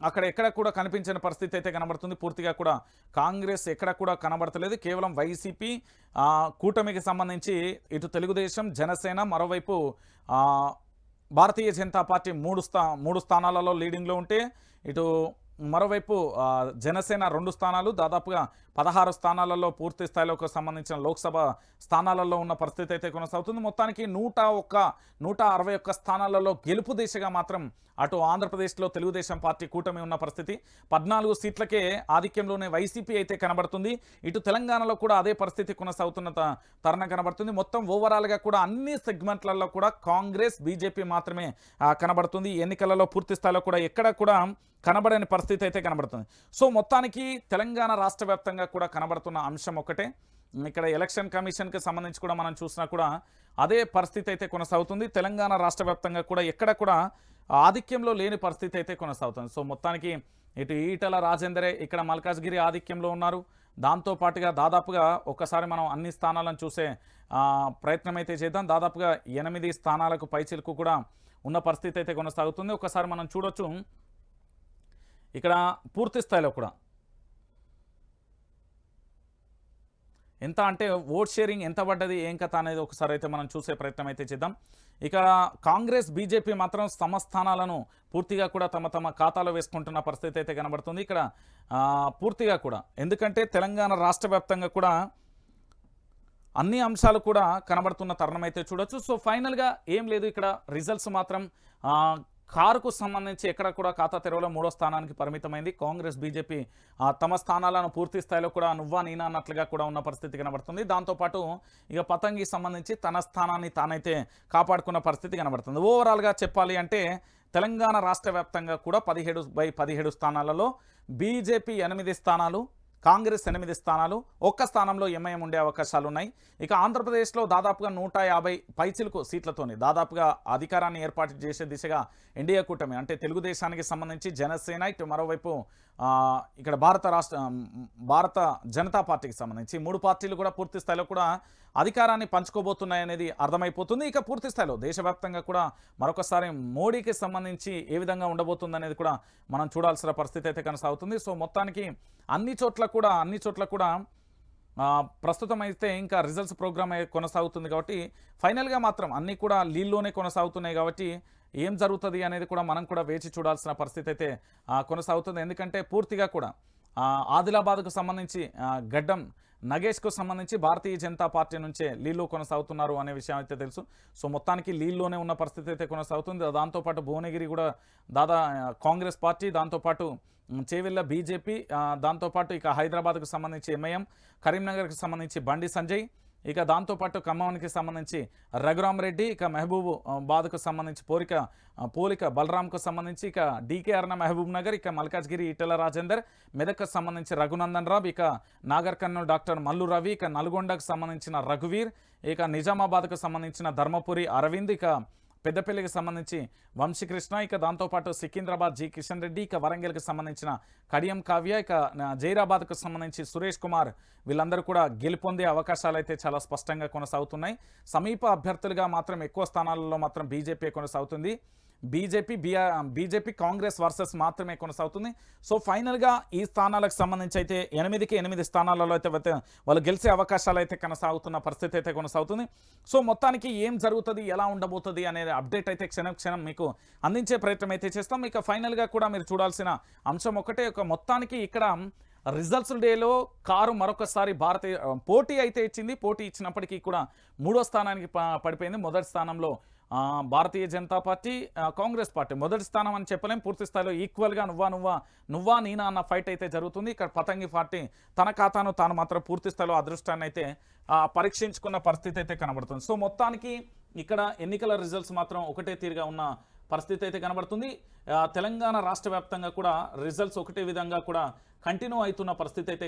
అక్కడ ఎక్కడ కూడా కనిపించిన పరిస్థితి అయితే కనబడుతుంది. పూర్తిగా కూడా కాంగ్రెస్ ఎక్కడ కూడా కనబడతలేదు. కేవలం వైసీపీ కూటమికి సంబంధించి ఇటు తెలుగుదేశం, జనసేన, మరోవైపు భారతీయ జనతా పార్టీ మూడు స్థానాలలో లీడింగ్లో ఉంటే ఇటు మరోవైపు జనసేన 2 స్థానాలు, దాదాపుగా 16 స్థానాలలో పూర్తి స్థాయిలోకి సంబంధించిన లోక్సభ స్థానాలలో ఉన్న పరిస్థితి అయితే కొనసాగుతుంది. మొత్తానికి 161 స్థానాలలో గెలుపు దిశగా మాత్రం అటు ఆంధ్రప్రదేశ్లో తెలుగుదేశం పార్టీ కూటమి ఉన్న పరిస్థితి. 14 సీట్లకే ఆధిక్యంలోనే వైసీపీ అయితే కనబడుతుంది. ఇటు తెలంగాణలో కూడా అదే పరిస్థితి కొనసాగుతున్న తరుణం కనబడుతుంది. మొత్తం ఓవరాల్గా కూడా అన్ని సెగ్మెంట్లలో కూడా కాంగ్రెస్, బీజేపీ మాత్రమే కనబడుతుంది. ఎన్నికలలో పూర్తి స్థాయిలో కూడా ఎక్కడ కూడా కనబడని పరిస్థితి అయితే కనబడుతుంది. సో మొత్తానికి తెలంగాణ రాష్ట్ర వ్యాప్తంగా కూడా కనబడుతున్న అంశం ఒకటే. ఇక్కడ ఎలక్షన్ కమిషన్కి సంబంధించి కూడా మనం చూసినా కూడా అదే పరిస్థితి అయితే కొనసాగుతుంది. తెలంగాణ రాష్ట్ర వ్యాప్తంగా కూడా ఎక్కడ కూడా ఆధిక్యంలో లేని పరిస్థితి అయితే కొనసాగుతుంది. సో మొత్తానికి ఇటు ఈటల రాజేందరే ఇక్కడ మల్కాజ్గిరి ఆధిక్యంలో ఉన్నారు. దాంతోపాటుగా దాదాపుగా ఒక్కసారి మనం అన్ని స్థానాలను చూసే ప్రయత్నం అయితే చేద్దాం. దాదాపుగా 8 స్థానాలకు పైచిలకు కూడా ఉన్న పరిస్థితి అయితే కొనసాగుతుంది. ఒకసారి మనం చూడొచ్చు ఇక్కడ పూర్తి స్థాయిలో కూడా ఎంత అంటే ఓట్ షేరింగ్ ఎంత పడ్డది ఏం కథ అనేది ఒకసారి అయితే మనం చూసే ప్రయత్నం అయితే చేద్దాం. ఇక్కడ కాంగ్రెస్, బీజేపీ మాత్రం స్థానాలను పూర్తిగా కూడా తమ ఖాతాలో వేసుకుంటున్న పరిస్థితి అయితే కనబడుతుంది. ఇక్కడ పూర్తిగా కూడా ఎందుకంటే తెలంగాణ రాష్ట్ర వ్యాప్తంగా కూడా అన్ని అంశాలు కూడా కనబడుతున్న తరుణం అయితే చూడొచ్చు. సో ఫైనల్గా ఏం లేదు, ఇక్కడ రిజల్ట్స్ మాత్రం కారుకు సంబంధించి ఎక్కడ కూడా ఖాతా తెరవలో 3వ స్థానానికి పరిమితమైంది. కాంగ్రెస్, బీజేపీ తమ స్థానాలను పూర్తి స్థాయిలో కూడా నువ్వా నేనా అన్నట్లుగా కూడా ఉన్న పరిస్థితి కనబడుతుంది. దాంతోపాటు ఇక పతంగి సంబంధించి తన స్థానాన్ని తానైతే కాపాడుకున్న పరిస్థితి కనబడుతుంది. ఓవరాల్గా చెప్పాలి అంటే తెలంగాణ రాష్ట్ర వ్యాప్తంగా కూడా 17/17 స్థానాలలో బీజేపీ 8 స్థానాలు, కాంగ్రెస్ 8 స్థానాలు, ఒక్క స్థానంలో ఎంఐఎం ఉండే అవకాశాలు ఉన్నాయి. ఇక ఆంధ్రప్రదేశ్లో దాదాపుగా 150 పైచిలకు సీట్లతోని దాదాపుగా అధికారాన్ని ఏర్పాటు చేసే దిశగా ఎన్డీఏ కూటమి అంటే తెలుగుదేశానికి సంబంధించి జనసేన, ఇటు మరోవైపు ఇక్కడ భారత జనతా పార్టీకి సంబంధించి 3 పార్టీలు కూడా పూర్తి స్థాయిలో కూడా అధికారాన్ని పంచుకోబోతున్నాయనేది అర్థమైపోతుంది. ఇక పూర్తి స్థాయిలో దేశవ్యాప్తంగా కూడా మరొకసారి మోడీకి సంబంధించి ఏ విధంగా ఉండబోతుంది అనేది కూడా మనం చూడాల్సిన పరిస్థితి అయితే కొనసాగుతుంది. సో మొత్తానికి అన్ని చోట్ల కూడా ప్రస్తుతం అయితే ఇంకా రిజల్ట్స్ ప్రోగ్రామ్ కొనసాగుతుంది కాబట్టి ఫైనల్గా మాత్రం అన్నీ కూడా లీడ్లోనే కొనసాగుతున్నాయి కాబట్టి ఏం జరుగుతుంది అనేది కూడా మనం కూడా వేచి చూడాల్సిన పరిస్థితి అయితే కొనసాగుతుంది. ఎందుకంటే పూర్తిగా కూడా ఆదిలాబాద్కు సంబంధించి గడ్డం నగేష్కు సంబంధించి భారతీయ జనతా పార్టీ నుంచే లీడ్లో కొనసాగుతున్నారు అనే విషయం అయితే తెలుసు. సో మొత్తానికి లీడ్లోనే ఉన్న పరిస్థితి అయితే కొనసాగుతుంది. దాంతోపాటు భువనగిరి కూడా కాంగ్రెస్ పార్టీ, దాంతోపాటు చేవెళ్ళ బీజేపీ, దాంతోపాటు ఇక హైదరాబాద్కు సంబంధించి ఎంఐఎం, కరీంనగర్కి సంబంధించి బండి సంజయ్, ఇక దాంతోపాటు ఖమ్మానికి సంబంధించి రఘురామ్ రెడ్డి, ఇక మహబూబాబాద్కు సంబంధించి పోలిక బలరాంకు సంబంధించి ఇక డీకే అర్ణ మహబూబ్ నగర్, ఇక మల్కాజ్గిరి ఈటెల రాజేందర్, మెదక్కు సంబంధించి రఘునందన్ రావు, ఇక నాగర్ కర్నూలు డాక్టర్ మల్లు రవి, ఇక నల్గొండకు సంబంధించిన రఘువీర్, ఇక నిజామాబాద్కు సంబంధించిన ధర్మపురి అరవింద్, ఇక పెద్దపల్లికి సంబంధించి వంశీకృష్ణ, ఇక దాంతోపాటు సికింద్రాబాద్ జి కిషన్ రెడ్డి, ఇక వరంగల్కి సంబంధించిన కడియం కావ్య, ఇక జైరాబాద్కు సంబంధించి సురేష్ కుమార్, వీళ్ళందరూ కూడా గెలుపొందే అవకాశాలు అయితే చాలా స్పష్టంగా కొనసాగుతున్నాయి. సమీప అభ్యర్థులుగా మాత్రం ఎక్కువ స్థానాలలో మాత్రం బీజేపీ కొనసాగుతుంది. బీజేపీ కాంగ్రెస్ వర్సెస్ మాత్రమే కొనసాగుతుంది. సో ఫైనల్గా ఈ స్థానాలకు సంబంధించి అయితే 8 స్థానాలలో అయితే వాళ్ళు గెలిచే అవకాశాలు అయితే కొనసాగుతున్న పరిస్థితి అయితే కొనసాగుతుంది. సో మొత్తానికి ఏం జరుగుతుంది, ఎలా ఉండబోతుంది అనే అప్డేట్ అయితే క్షణం మీకు అందించే ప్రయత్నం అయితే చేస్తాం. ఇక ఫైనల్గా కూడా మీరు చూడాల్సిన అంశం ఒకటే, మొత్తానికి ఇక్కడ రిజల్ట్స్ డేలో కారు మరొకసారి పోటీ అయితే ఇచ్చింది. పోటీ ఇచ్చినప్పటికీ కూడా 3వ స్థానానికి పడిపోయింది. మొదటి స్థానంలో భారతీయ జనతా పార్టీ, కాంగ్రెస్ పార్టీ. మొదటి స్థానం అని చెప్పలేం, పూర్తి స్థాయిలో ఈక్వల్గా నువ్వా నేనా అన్న ఫైట్ అయితే జరుగుతుంది. ఇక్కడ పతంగి పార్టీ తన ఖాతాను తాను మాత్రం పూర్తి స్థాయిలో అదృష్టాన్ని అయితే పరీక్షించుకున్న పరిస్థితి అయితే కనబడుతుంది. సో మొత్తానికి ఇక్కడ ఎన్నికల రిజల్ట్స్ మాత్రం ఒకటే తీరుగా ఉన్న పరిస్థితి అయితే కనబడుతుంది. తెలంగాణ రాష్ట్ర వ్యాప్తంగా కూడా రిజల్ట్స్ ఒకటే విధంగా కూడా కంటిన్యూ అవుతున్న పరిస్థితి అయితే